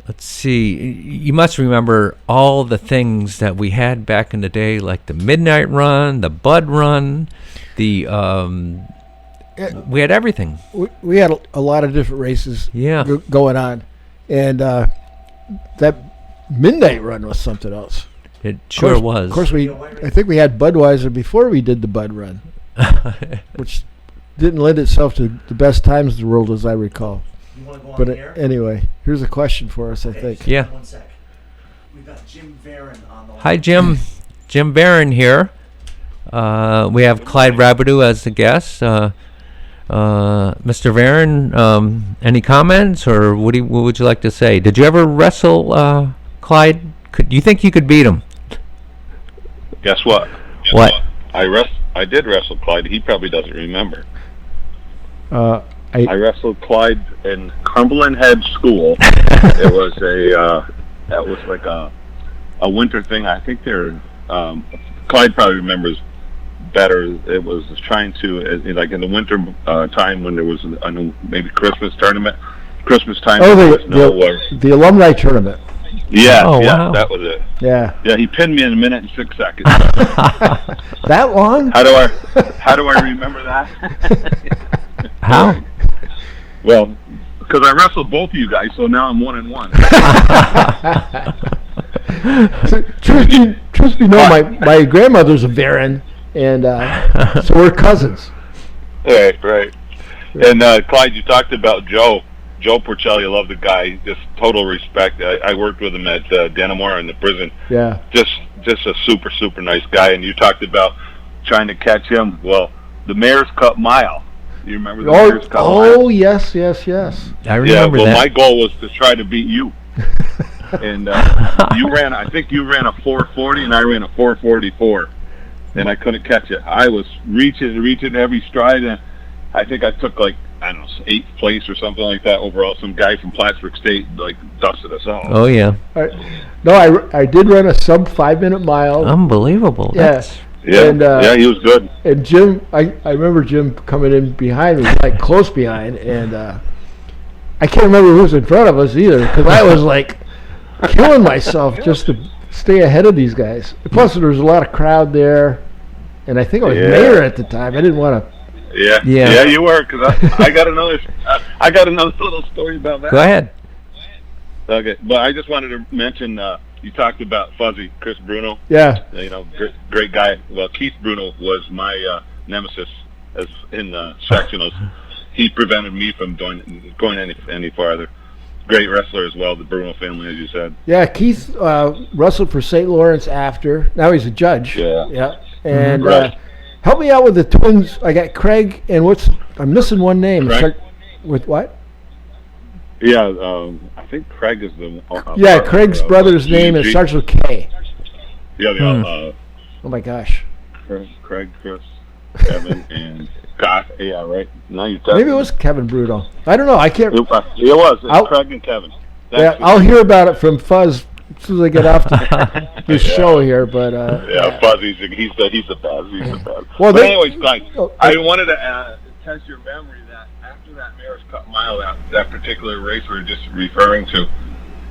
let's see. You must remember all the things that we had back in the day, like the Midnight Run, the Bud Run, the we had everything. We had a lot of different races going on. And that Midnight Run was something else. It sure was. Of course, I think we had Budweiser before we did the Bud Run, which didn't lend itself to the best times in the world, as I recall. You want to go But on the air? anyway, here's a question for us, I think. Yeah. 1 sec. We've got Jim Barron on the line. Hi, Jim. Jim Barron here. We have Clyde Rabideau as the guest. Mr. Barron, any comments, or what would you like to say? Did you ever wrestle Clyde? Do you think you could beat him? Guess what? What? I did wrestle Clyde. He probably doesn't remember. I I wrestled Clyde in Cumberland Head School. It was that was like a winter thing. I think Clyde probably remembers better. It was trying to, like in the winter time when there was maybe Christmas tournament, Christmas time. The alumni tournament. Yeah, Oh, yeah, wow. that was it. Yeah. Yeah, he pinned me in 1 minute and 6 seconds. That long? How do I remember that? How? Well, because I wrestled both of you guys, so now I'm 1-1. Truth be known, my grandmother's a Baron, and so we're cousins. Right. And Clyde, you talked about Joe Porcelli. I love the guy. Just total respect. I worked with him at Denimore in the prison. Yeah. Just a super, super nice guy. And you talked about trying to catch him. Well, the Mayor's Cup Mile. You remember the Mayor's Cup Mile? Oh, yes. I remember yeah, well, that. my goal was to try to beat you. And I think you ran a 440 and I ran a 444. And I couldn't catch it. I was reaching every stride, and I think I took 8th place or something like that overall. Some guy from Plattsburgh State dusted us off. Oh, yeah. No, I did run a sub 5-minute mile. Unbelievable. Yes. Yeah, And, he was good. And Jim, I remember Jim coming in behind me, close behind, and I can't remember who was in front of us either, because I was killing myself just to stay ahead of these guys. Plus, there was a lot of crowd there, and I think I was mayor at the time. I didn't want to. Yeah, you were, because I got another little story about that. Go ahead. Okay, but I just wanted to mention you talked about Fuzzy Chris Bruno. Yeah. Great guy. Well, Keith Bruno was my nemesis as in sectionals. He prevented me from going any farther. Great wrestler as well, the Bruno family, as you said. Yeah, Keith wrestled for St. Lawrence after. Now he's a judge. Yeah. And Right. help me out with the twins. I got Craig and I'm missing one name. Craig? With what? Yeah, I think Craig is the. Craig's brother's name is starts with K. Yeah, Oh my gosh. Craig, Chris, Kevin, and Scott. Yeah, right. Now you tell Maybe it was Kevin Bruno. I don't know. I can't. It was. It's Craig and Kevin. I'll hear about it from Fuzz as soon as I get off this show here. But Fuzzy's he's the best. He's the best. Well, but anyways, Clyde, I wanted to test your memory that after that Mayor's Cup Mile, that particular race we were just referring to,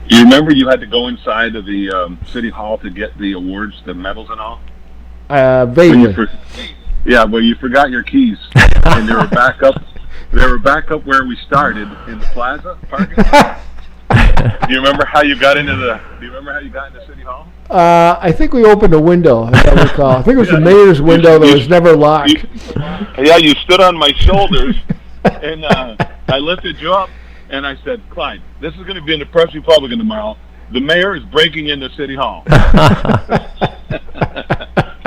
you remember you had to go inside of the city hall to get the awards, the medals and all? vaguely. Well, you forgot your keys, and they were back up. They were back up where we started in the plaza parking lot. Do you remember how you got into City Hall? I think we opened a window, if I recall. I think it was the mayor's window that was never locked. You stood on my shoulders, and I lifted you up, and I said, Clyde, this is going to be in the Press Republican tomorrow. The mayor is breaking into City Hall.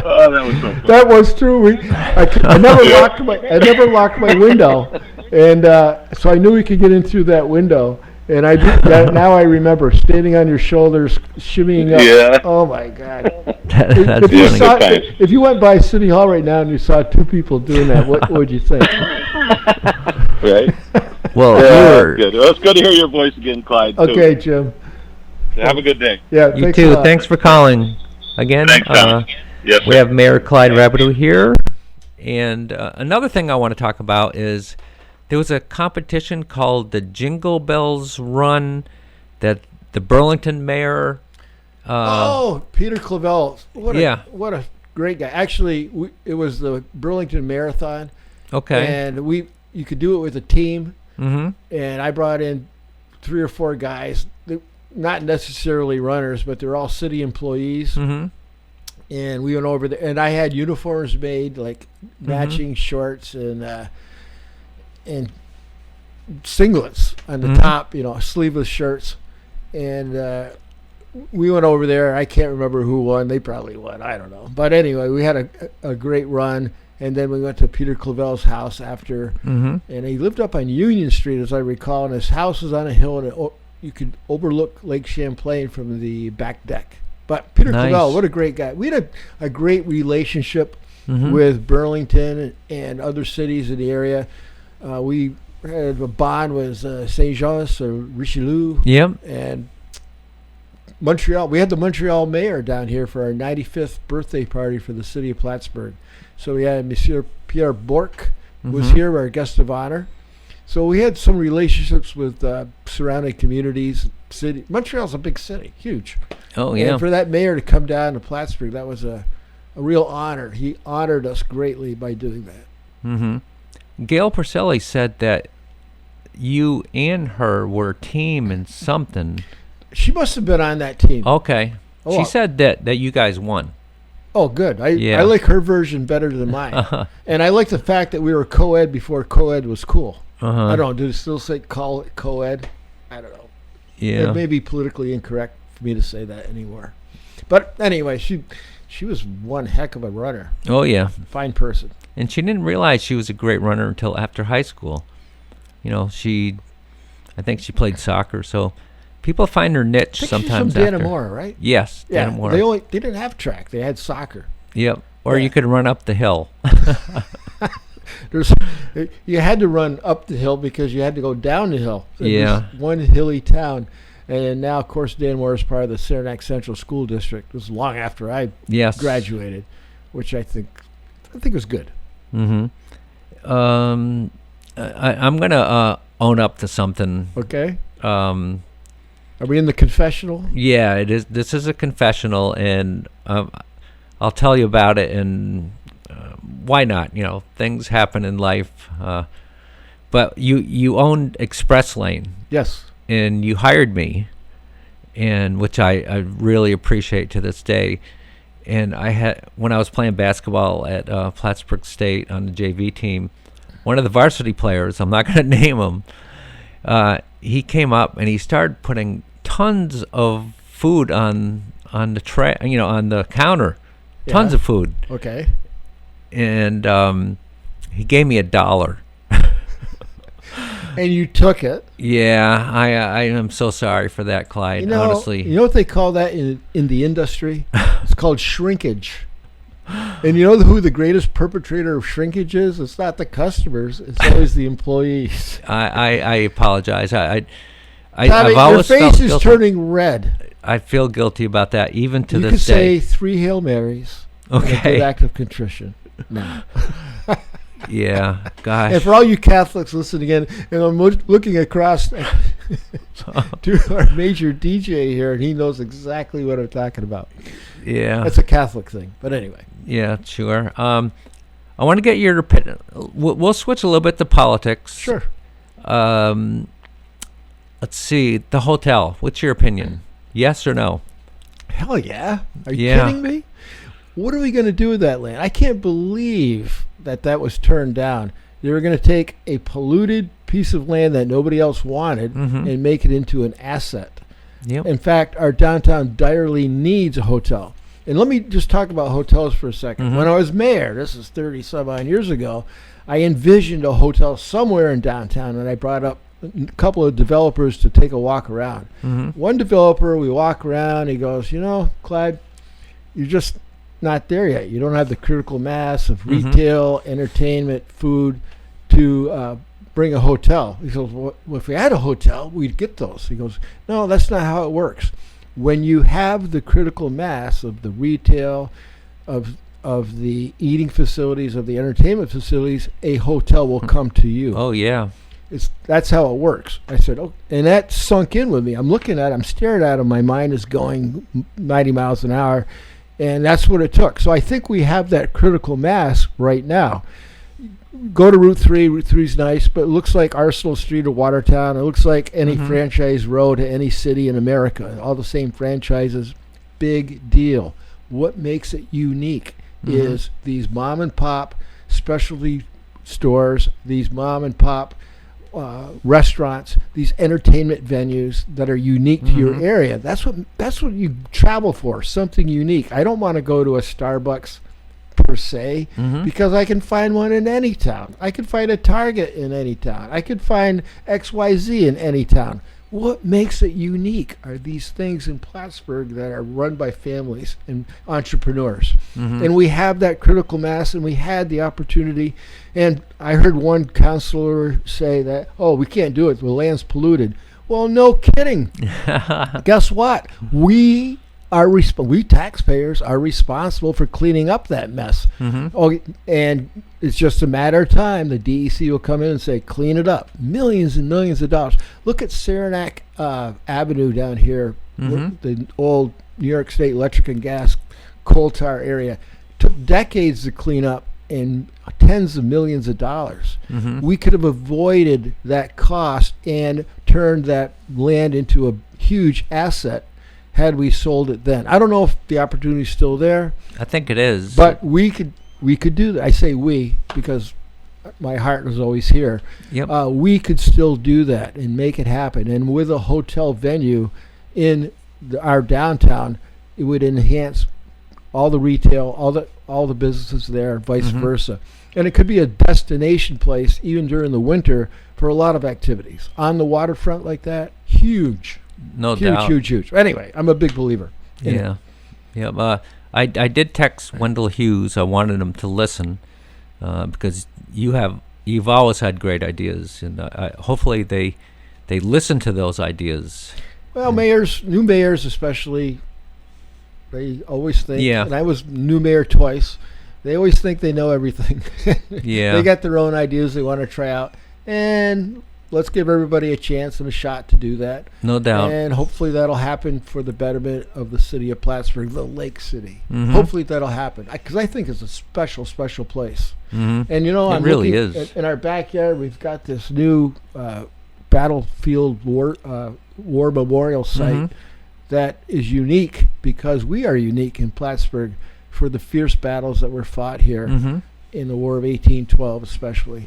Oh, that was so fun. That was true. I never locked my window, and so I knew we could get in through that window. And now I remember standing on your shoulders, shimmying up. Yeah. Oh my God! That's if you went by City Hall right now and you saw two people doing that, what would you think? Right. Well, good. Well, it's good to hear your voice again, Clyde. Okay, Jim. Have a good day. Yeah. You too. Thanks for calling again. Thanks, Tom. Yes, we have Mayor Clyde Rabideau here, and another thing I want to talk about is there was a competition called the Jingle Bells Run that the Burlington mayor. Peter Clavel. Yeah. What a great guy. Actually, it was the Burlington Marathon. Okay. And you could do it with a team. Mm-hmm. And I brought in 3 or 4 guys, not necessarily runners, but they're all city employees. Mm-hmm. And we went over there, and I had uniforms made, like matching shorts and singlets on the top, sleeveless shirts. And we went over there. I can't remember who won. They probably won. I don't know. But anyway, we had a great run. And then we went to Peter Clavel's house after. Mm-hmm. And he lived up on Union Street, as I recall. And his house was on a hill, and you could overlook Lake Champlain from the back deck. But Peter Clavel, what a great guy. We had a great relationship with Burlington and other cities in the area. We had a bond with St. Jean or Richelieu. Yep. And Montreal. We had the Montreal mayor down here for our 95th birthday party for the city of Plattsburgh. So we had Monsieur Pierre Bourque was here, our guest of honor. So we had some relationships with surrounding communities. City Montreal's a big city, huge. Oh, yeah. And for that mayor to come down to Plattsburgh, that was a real honor. He honored us greatly by doing that. Mm-hmm. Gail Porcelli said that you and her were a team in something. She must have been on that team. Okay. She said that you guys won. Oh, good. I like her version better than mine. And I like the fact that we were co-ed before co-ed was cool. I don't know. Do they still say call it co-ed? I don't know. Yeah. It may be politically incorrect for me to say that anymore. But anyway, she was one heck of a runner. Oh, yeah. Fine person. And she didn't realize she was a great runner until after high school. I think she played soccer, so people find her niche sometimes she's from after. Dannemora, right? Yes, Yeah, Dannemora. they didn't have track. They had soccer. Yep. Or you could run up the hill. You had to run up the hill because you had to go down the hill. It was one hilly town. And now, of course, Dannemora is part of the Saranac Central School District. It was long after I graduated, which I think was good. Mm-hmm. I'm going to own up to something. Okay. Are we in the confessional? Yeah, it is. This is a confessional, and I'll tell you about it, and why not? Things happen in life. But you owned Express Lane. Yes. And you hired me, and which I really appreciate to this day. And when I was playing basketball at Plattsburgh State on the JV team, one of the varsity players, I'm not going to name him, he came up and he started putting tons of food on the on the counter, tons of food. Okay. And he gave me $1. And you took it. Yeah, I am so sorry for that, Clyde. Honestly, you know what they call that in the industry? It's called shrinkage. And you know who the greatest perpetrator of shrinkage is? It's not the customers. It's always the employees. I apologize. Tommy, I've always your face is turning red. I feel guilty about that, even to this day. You could say 3 Hail Marys. Okay. And a good act of contrition. No. Yeah, gosh. And for all you Catholics listening in, and I'm looking across to our major DJ here, and he knows exactly what I'm talking about. Yeah. That's a Catholic thing. But anyway. Yeah, sure. I want to get your opinion. We'll switch a little bit to politics. Sure. Let's see. The hotel. What's your opinion? Yes or no? Hell yeah. Are you kidding me? What are we going to do with that land? I can't believe that was turned down. They were going to take a polluted piece of land that nobody else wanted and make it into an asset. Yep. In fact, our downtown direly needs a hotel. And let me just talk about hotels for a second. When I was mayor, this is 30-some-odd years ago, I envisioned a hotel somewhere in downtown, and I brought up a couple of developers to take a walk around. One developer, we walk around, he goes, Clyde, you're just not there yet. You don't have the critical mass of retail, entertainment, food to bring a hotel. He goes, well, if we had a hotel, we'd get those. He goes, no, that's not how it works. When you have the critical mass of the retail, of the eating facilities, of the entertainment facilities, a hotel will come to you. Oh, yeah. That's how it works. I said, oh, and that sunk in with me. I'm looking at it, I'm staring at it, my mind is going 90 miles an hour, and that's what it took. So I think we have that critical mass right now. Go to Route 3. Route 3 is nice, but it looks like Arsenal Street or Watertown. It looks like any franchise road to any city in America. All the same franchises. Big deal. What makes it unique is these mom and pop specialty stores, these mom and pop restaurants, these entertainment venues that are unique to your area. That's what you travel for, something unique. I don't want to go to a Starbucks per se, because I can find one in any town. I could find a Target in any town. I could find XYZ in any town. What makes it unique are these things in Plattsburgh that are run by families and entrepreneurs. And we have that critical mass, and we had the opportunity. And I heard one counselor say that, oh, we can't do it, the land's polluted. Well, no kidding. Guess what? We taxpayers are responsible for cleaning up that mess. Oh, and it's just a matter of time. The DEC will come in and say, clean it up. Millions and millions of dollars. Look at Saranac Avenue down here, the old New York State Electric and Gas coal tar area. Took decades to clean up and tens of millions of dollars. We could have avoided that cost and turned that land into a huge asset had we sold it then. I don't know if the opportunity is still there. I think it is. But we could do that. I say we because my heart was always here. Yep. We could still do that and make it happen. And with a hotel venue in our downtown, it would enhance all the retail, all the businesses there, vice versa. And it could be a destination place even during the winter for a lot of activities. On the waterfront like that, huge. No doubt. Huge. Anyway, I'm a big believer. Yeah. I did text Wendell Hughes. I wanted him to listen because you've always had great ideas, and hopefully they listen to those ideas. Well, new mayors especially, they always think. Yeah. And I was new mayor twice. They always think they know everything. Yeah. They got their own ideas they want to try out, and let's give everybody a chance and a shot to do that. No doubt. And hopefully that'll happen for the betterment of the city of Plattsburgh, the Lake City. Hopefully that'll happen. Because I think it's a special, special place. And, I'm really looking is. In our backyard, we've got this new battlefield war memorial site that is unique because we are unique in Plattsburgh for the fierce battles that were fought here in the War of 1812 especially.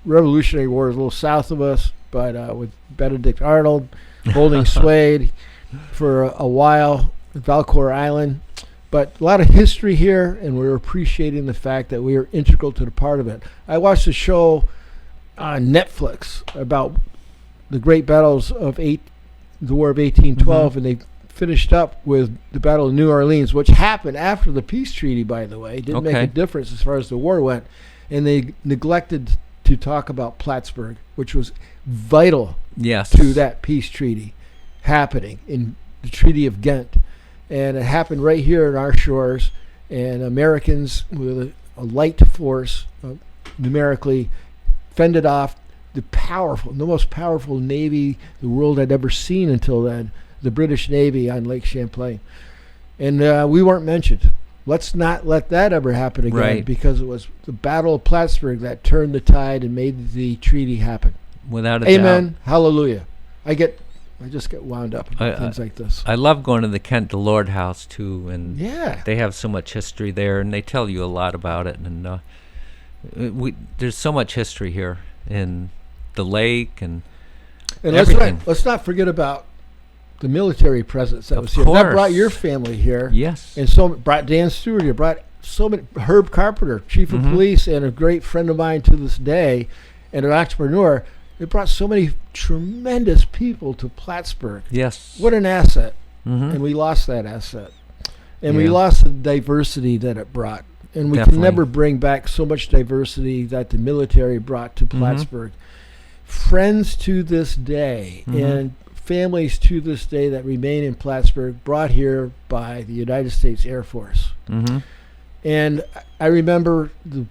Revolutionary War is a little south of us, but with Benedict Arnold holding sway for a while, Valcour Island. But a lot of history here, and we're appreciating the fact that we are integral to the part of it. I watched a show on Netflix about the great battles of the War of 1812, and they finished up with the Battle of New Orleans, which happened after the peace treaty, by the way. It didn't make a difference as far as the war went. And they neglected to talk about Plattsburgh, which was vital to that peace treaty happening in the Treaty of Ghent. And it happened right here in our shores, and Americans with a light force numerically fended off the most powerful navy the world had ever seen until then, the British Navy on Lake Champlain. And we weren't mentioned. Let's not let that ever happen again, because it was the Battle of Plattsburgh that turned the tide and made the treaty happen. Without a Amen. doubt. Hallelujah. I just get wound up about things like this. I love going to the Kent DeLord House too, and yeah, they have so much history there, and they tell you a lot about it. And there's so much history here in the lake and everything. Let's not forget about the military presence that was here. Course. That brought your family here. Yes. And brought Dan Stewart here, brought so many, Herb Carpenter, chief of police, and a great friend of mine to this day, and an entrepreneur. It brought so many tremendous people to Plattsburgh. Yes. What an asset. And we lost that asset. And we lost the diversity that it brought. And we can never bring back so much diversity that the military brought to Plattsburgh. Friends to this day and families to this day that remain in Plattsburgh, brought here by the United States Air Force. And I remember the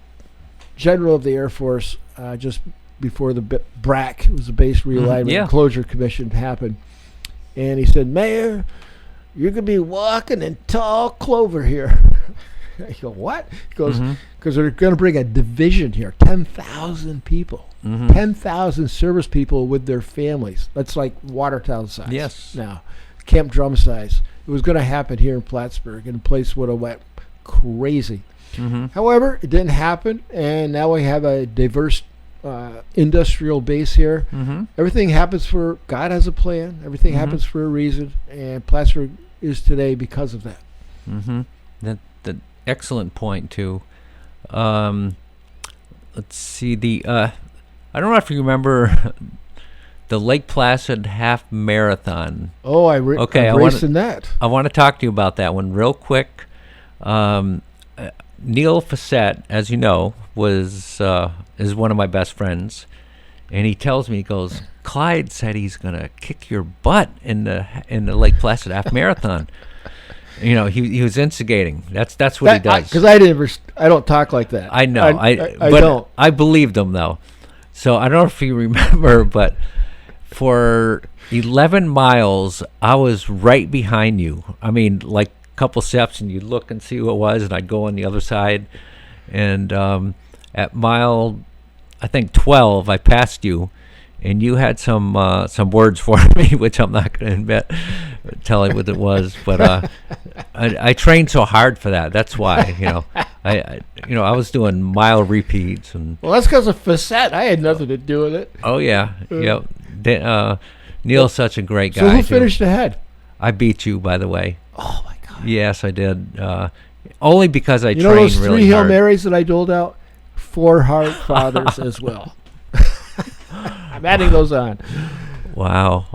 general of the Air Force just before the BRAC, it was the Base Realignment yeah. and Closure Commission, happened. And he said, Mayor, you're going to be walking in tall clover here. I go, what? He goes, because they're going to bring a division here, 10,000 people, 10,000 service people with their families. That's like Watertown size. Yes. Now, Camp Drum size. It was going to happen here in Plattsburgh, and the place would have went crazy. However, it didn't happen, and now we have a diverse industrial base here. Everything happens for, God has a plan. Everything happens for a reason, and Plattsburgh is today because of that. That excellent point too. Let's see I don't know if you remember the Lake Placid half marathon. Oh, I've raced in that. I want to talk to you about that one real quick. Neil Facette, as you know, is one of my best friends, and he tells me, he goes, Clyde said he's gonna kick your butt in the Lake Placid half marathon. You know, he was instigating. That's what he does. Because I don't talk like that. I know. I but don't. I believed him though. So I don't know if you remember, but for 11 miles, I was right behind you. I mean, like a couple steps, and you'd look and see who it was, and I'd go on the other side. And at mile, I think 12, I passed you, and you had some words for me, which I'm not going to tell you what it was. But I trained so hard for that. That's why, I was doing mile repeats and. Well, that's because of Facette. I had nothing to do with it. Oh yeah, yep. Neil's such a great guy. So who finished ahead? I beat you, by the way. Oh my God. Yes, I did. Only because I trained really hard. You know those really 3 Hail hard. Marys that I doled out? 4 Heart Fathers as well. I'm adding those on. Wow.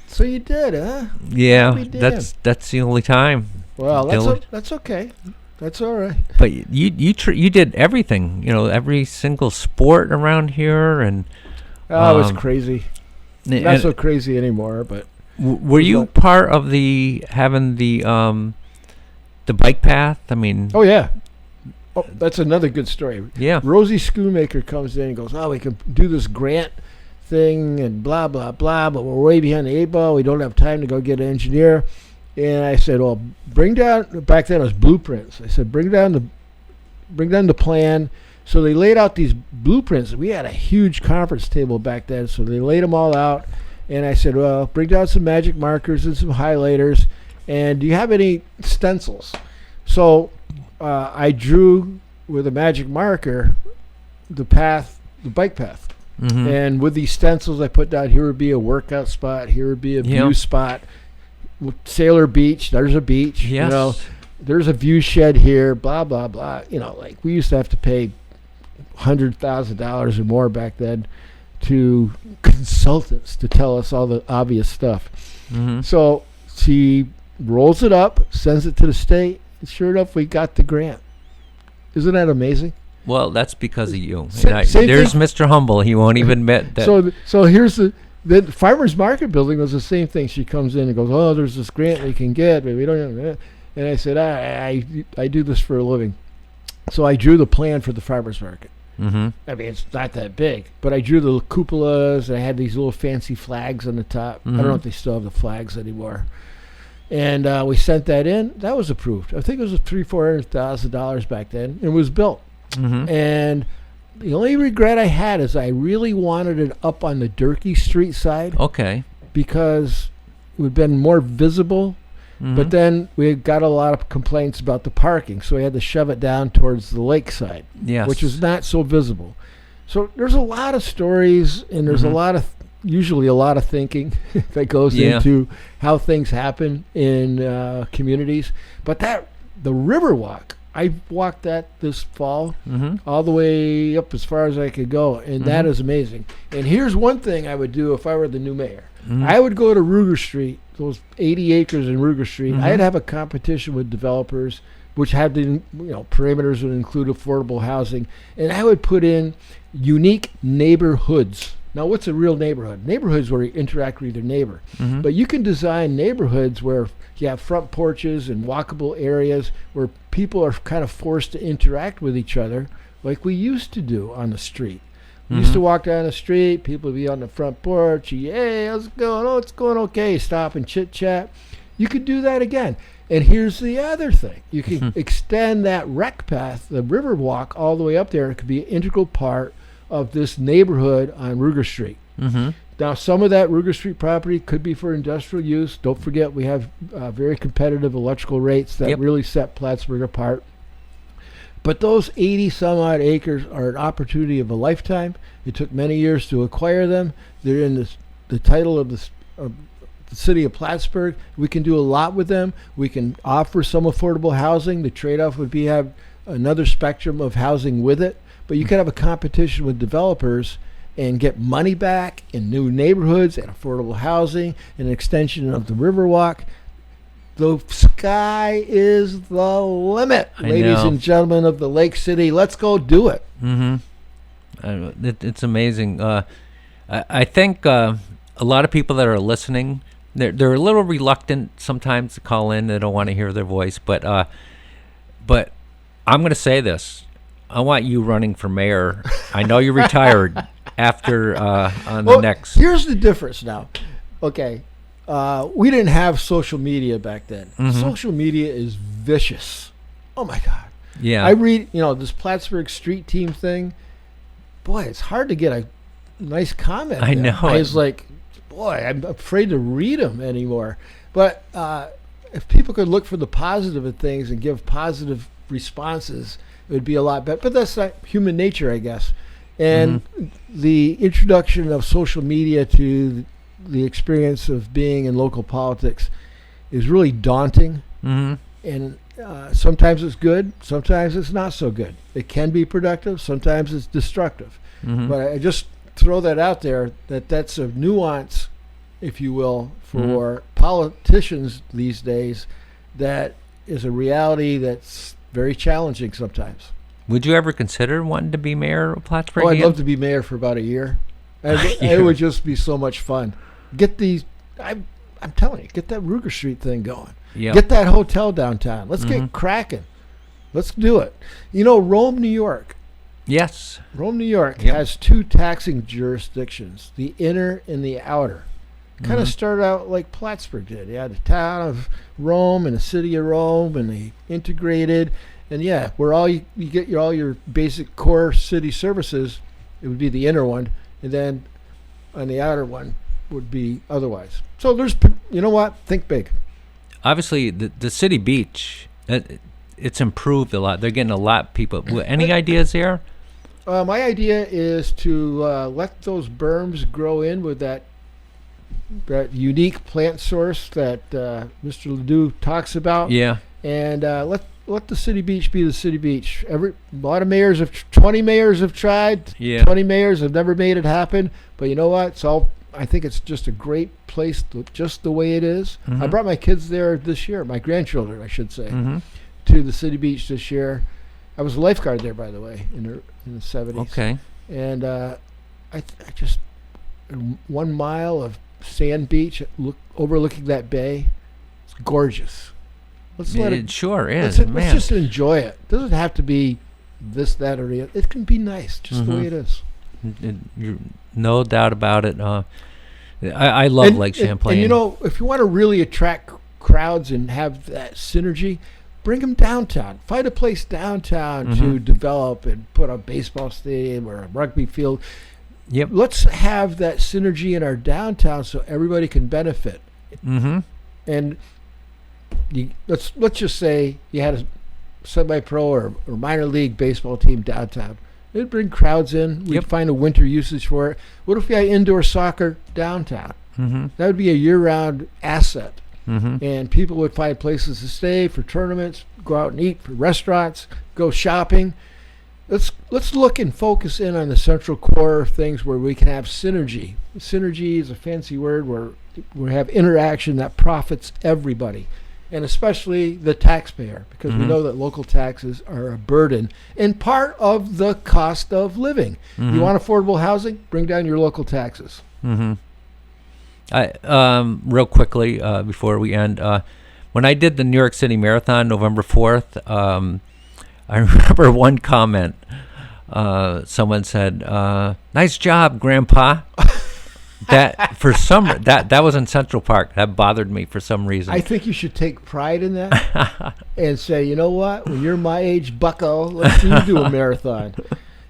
So you did, huh? Yeah, We did. that's the only time. Well, Dylan. that's okay. That's all right. But you did everything. Every single sport around here, and Oh, it was crazy. Not and so crazy anymore, but were you part of having the bike path? I mean. oh yeah. Oh, that's another good story. Yeah. Rosie Schoonmaker comes in and goes, "Oh, we can do this grant thing and blah blah blah, but we're way behind the 8 ball. We don't have time to go get an engineer." And I said, "Well, bring down." Back then it was blueprints. I said, "Bring down the plan." So they laid out these blueprints. We had a huge conference table back then, so they laid them all out. And I said, "Well, bring down some magic markers and some highlighters. And do you have any stencils?" So I drew with a magic marker the bike path. And with these stencils, I put down, here would be a workout spot, here would be a view spot. Sailor Beach, there's a beach. Yes. There's a view shed here, blah, blah, blah. Like we used to have to pay $100,000 or more back then to consultants to tell us all the obvious stuff. So she rolls it up, sends it to the state, and sure enough, we got the grant. Isn't that amazing? Well, that's because of you. Same There's thing. Mr. Humble. He won't even admit that. So here's the farmers market building was the same thing. She comes in and goes, "Oh, there's this grant we can get, but we don't." And I said, I do this for a living. So I drew the plan for the farmers market. I mean, it's not that big, but I drew the cupolas. And I had these little fancy flags on the top. I don't know if they still have the flags anymore. And we sent that in. That was approved. I think it was $300,000-$400,000 back then. It was built. And the only regret I had is I really wanted it up on the Durkee Street side. Okay. Because it would have been more visible. But then we got a lot of complaints about the parking, so we had to shove it down towards the lakeside, Yes. which is not so visible. So there's a lot of stories, and there's usually a lot of thinking that goes into how things happen in communities. But the Riverwalk, I walked that this fall all the way up as far as I could go, and that is amazing. And here's one thing I would do if I were the new mayor. I would go to Ruger Street, those 80 acres in Ruger Street. I'd have a competition with developers, which had the parameters would include affordable housing, and I would put in unique neighborhoods. Now, what's a real neighborhood? Neighborhoods where you interact with your neighbor. But you can design neighborhoods where you have front porches and walkable areas where people are kind of forced to interact with each other like we used to do on the street. You used to walk down the street, people would be on the front porch. Hey, how's it going? Oh, it's going okay. Stop and chit chat. You could do that again. And here's the other thing. You can extend that rec path, the river walk, all the way up there. It could be an integral part of this neighborhood on Ruger Street. Now, some of that Ruger Street property could be for industrial use. Don't forget, we have very competitive electrical rates that really set Plattsburgh apart. But those 80 some odd acres are an opportunity of a lifetime. It took many years to acquire them. They're in the title of the city of Plattsburgh. We can do a lot with them. We can offer some affordable housing. The trade-off would be have another spectrum of housing with it. But you could have a competition with developers and get money back in new neighborhoods and affordable housing and an extension of the Riverwalk. The sky is the limit, ladies and gentlemen of the Lake City. Let's go do it. It's amazing. I think a lot of people that are listening, they're a little reluctant sometimes to call in. They don't want to hear their voice. But I'm going to say this. I want you running for mayor. I know you're retired after the next. Here's the difference now. Okay. We didn't have social media back then. Social media is vicious. Oh my God. Yeah. I read, this Plattsburgh street team thing. Boy, it's hard to get a nice comment. I know. I was like, boy, I'm afraid to read them anymore. But if people could look for the positive of things and give positive responses, it would be a lot better. But that's not human nature, I guess. And the introduction of social media to the experience of being in local politics is really daunting. And sometimes it's good, sometimes it's not so good. It can be productive, sometimes it's destructive. But I just throw that out there, that's a nuance, if you will, for politicians these days that is a reality that's very challenging sometimes. Would you ever consider wanting to be mayor of Plattsburgh? I'd love to be mayor for about a year. It would just be so much fun. Get these, I'm telling you, get that Ruger Street thing going. Get that hotel downtown. Let's get cracking. Let's do it. Rome, New York. Yes. Rome, New York has two taxing jurisdictions, the inner and the outer. Kind of started out like Plattsburgh did. You had the town of Rome and the city of Rome, and they integrated. And where all you get all your basic core city services, it would be the inner one, and then on the outer one would be otherwise. So there's, think big. Obviously, the city beach, it's improved a lot. They're getting a lot of people. Any ideas there? My idea is to let those berms grow in with that unique plant source that Mr. Ledoux talks about. Yeah. And let the city beach be the city beach. A lot of mayors 20 mayors have tried. 20 mayors have never made it happen. But you know what? I think it's just a great place, just the way it is. I brought my kids there this year, my grandchildren, I should say, to the city beach this year. I was a lifeguard there, by the way, in the 70s. Okay. And I just 1 mile of sand beach overlooking that bay. It's gorgeous. It sure is. Let's just enjoy it. It doesn't have to be this, that, or the other. It can be nice, just the way it is. No doubt about it. I love Lake Champlain. And if you want to really attract crowds and have that synergy, bring them downtown. Find a place downtown to develop and put a baseball stadium or a rugby field. Yep. Let's have that synergy in our downtown so everybody can benefit. And let's just say you had a semi-pro or minor league baseball team downtown. It'd bring crowds in. We'd find a winter usage for it. What if we had indoor soccer downtown? That would be a year-round asset. And people would find places to stay for tournaments, go out and eat, for restaurants, go shopping. Let's look and focus in on the central core of things where we can have synergy. Synergy is a fancy word where we have interaction that profits everybody, and especially the taxpayer, because we know that local taxes are a burden and part of the cost of living. You want affordable housing? Bring down your local taxes. Real quickly before we end, when I did the New York City Marathon November 4th, I remember one comment someone said, "Nice job, Grandpa." That for some that was in Central Park. That bothered me for some reason. I think you should take pride in that and say, you know what? When you're my age, bucko, let's see you do a marathon.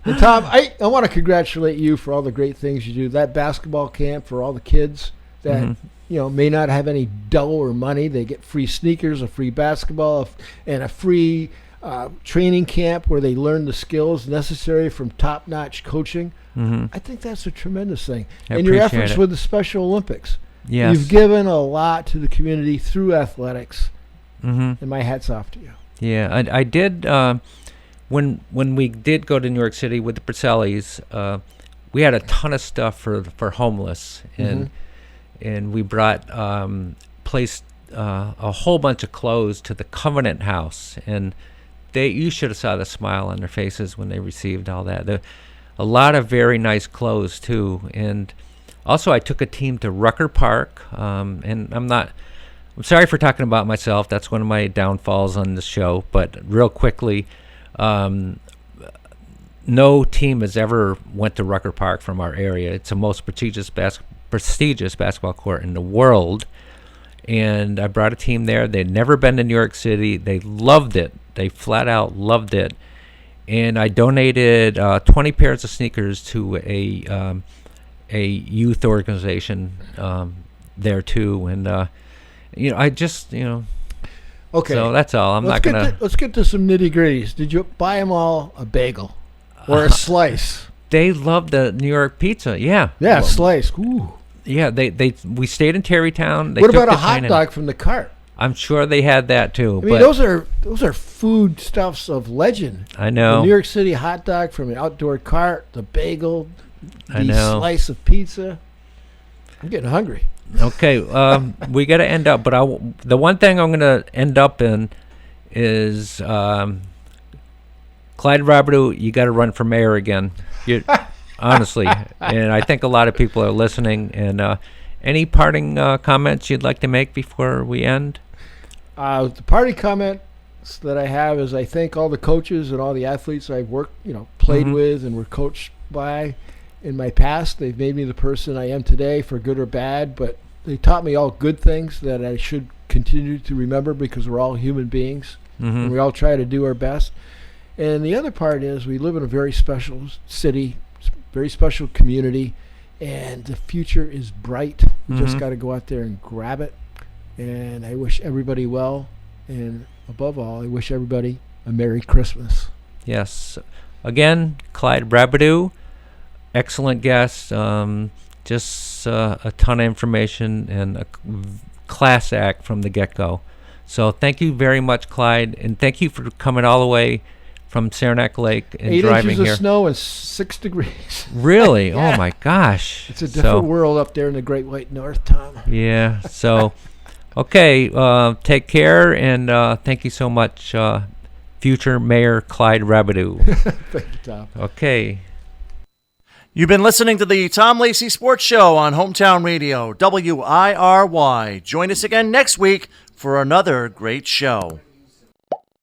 And Tom, I want to congratulate you for all the great things you do. That basketball camp for all the kids that may not have any dough or money. They get free sneakers, a free basketball, and a free training camp where they learn the skills necessary from top-notch coaching. I think that's a tremendous thing. And your efforts with the Special Olympics. Yes. You've given a lot to the community through athletics, and my hat's off to you. Yeah, I did. When we did go to New York City with the Priscellis, we had a ton of stuff for homeless, and we brought placed a whole bunch of clothes to the Covenant House, and you should have saw the smile on their faces when they received all that. A lot of very nice clothes too, and also I took a team to Rucker Park, and I'm sorry for talking about myself. That's one of my downfalls on the show. But real quickly, no team has ever went to Rucker Park from our area. It's the most prestigious basketball court in the world, and I brought a team there. They'd never been to New York City. They loved it. They flat out loved it. And I donated 20 pairs of sneakers to a youth organization there too, and I just Okay. So that's all. Let's get to some nitty gritties. Did you buy them all a bagel or a slice? They love the New York pizza. Yeah. Yeah, slice. Ooh. Yeah. We stayed in Terrytown. What about a hot dog from the cart? I'm sure they had that too. I mean, those are food stuffs of legend. I know. The New York City hot dog from an outdoor cart, the bagel, I know. Slice of pizza. I'm getting hungry. Okay, we got to end up, but the one thing I'm going to end up in is Clyde Rabideau. You got to run for mayor again. Honestly, and I think a lot of people are listening. And any parting comments you'd like to make before we end? The party comments that I have is I thank all the coaches and all the athletes I've played with and were coached by in my past. They've made me the person I am today, for good or bad, but they taught me all good things that I should continue to remember, because we're all human beings and we all try to do our best. And the other part is we live in a very special city, very special community, and the future is bright. We just got to go out there and grab it. And I wish everybody well, and above all, I wish everybody a Merry Christmas. Yes. Again, Clyde Rabideau, excellent guest. Just a ton of information and a class act from the get-go. So thank you very much, Clyde, and thank you for coming all the way from Saranac Lake and 8 driving inches here. of snow and 6 degrees. Really? Yeah. Oh my gosh! It's a different world up there in the Great White North, Tom. Yeah. So, okay. Take care, and thank you so much, future Mayor Clyde Rabideau. Thank you, Tom. Okay. You've been listening to the Tom Lacey Sports Show on Hometown Radio, WIRY. Join us again next week for another great show.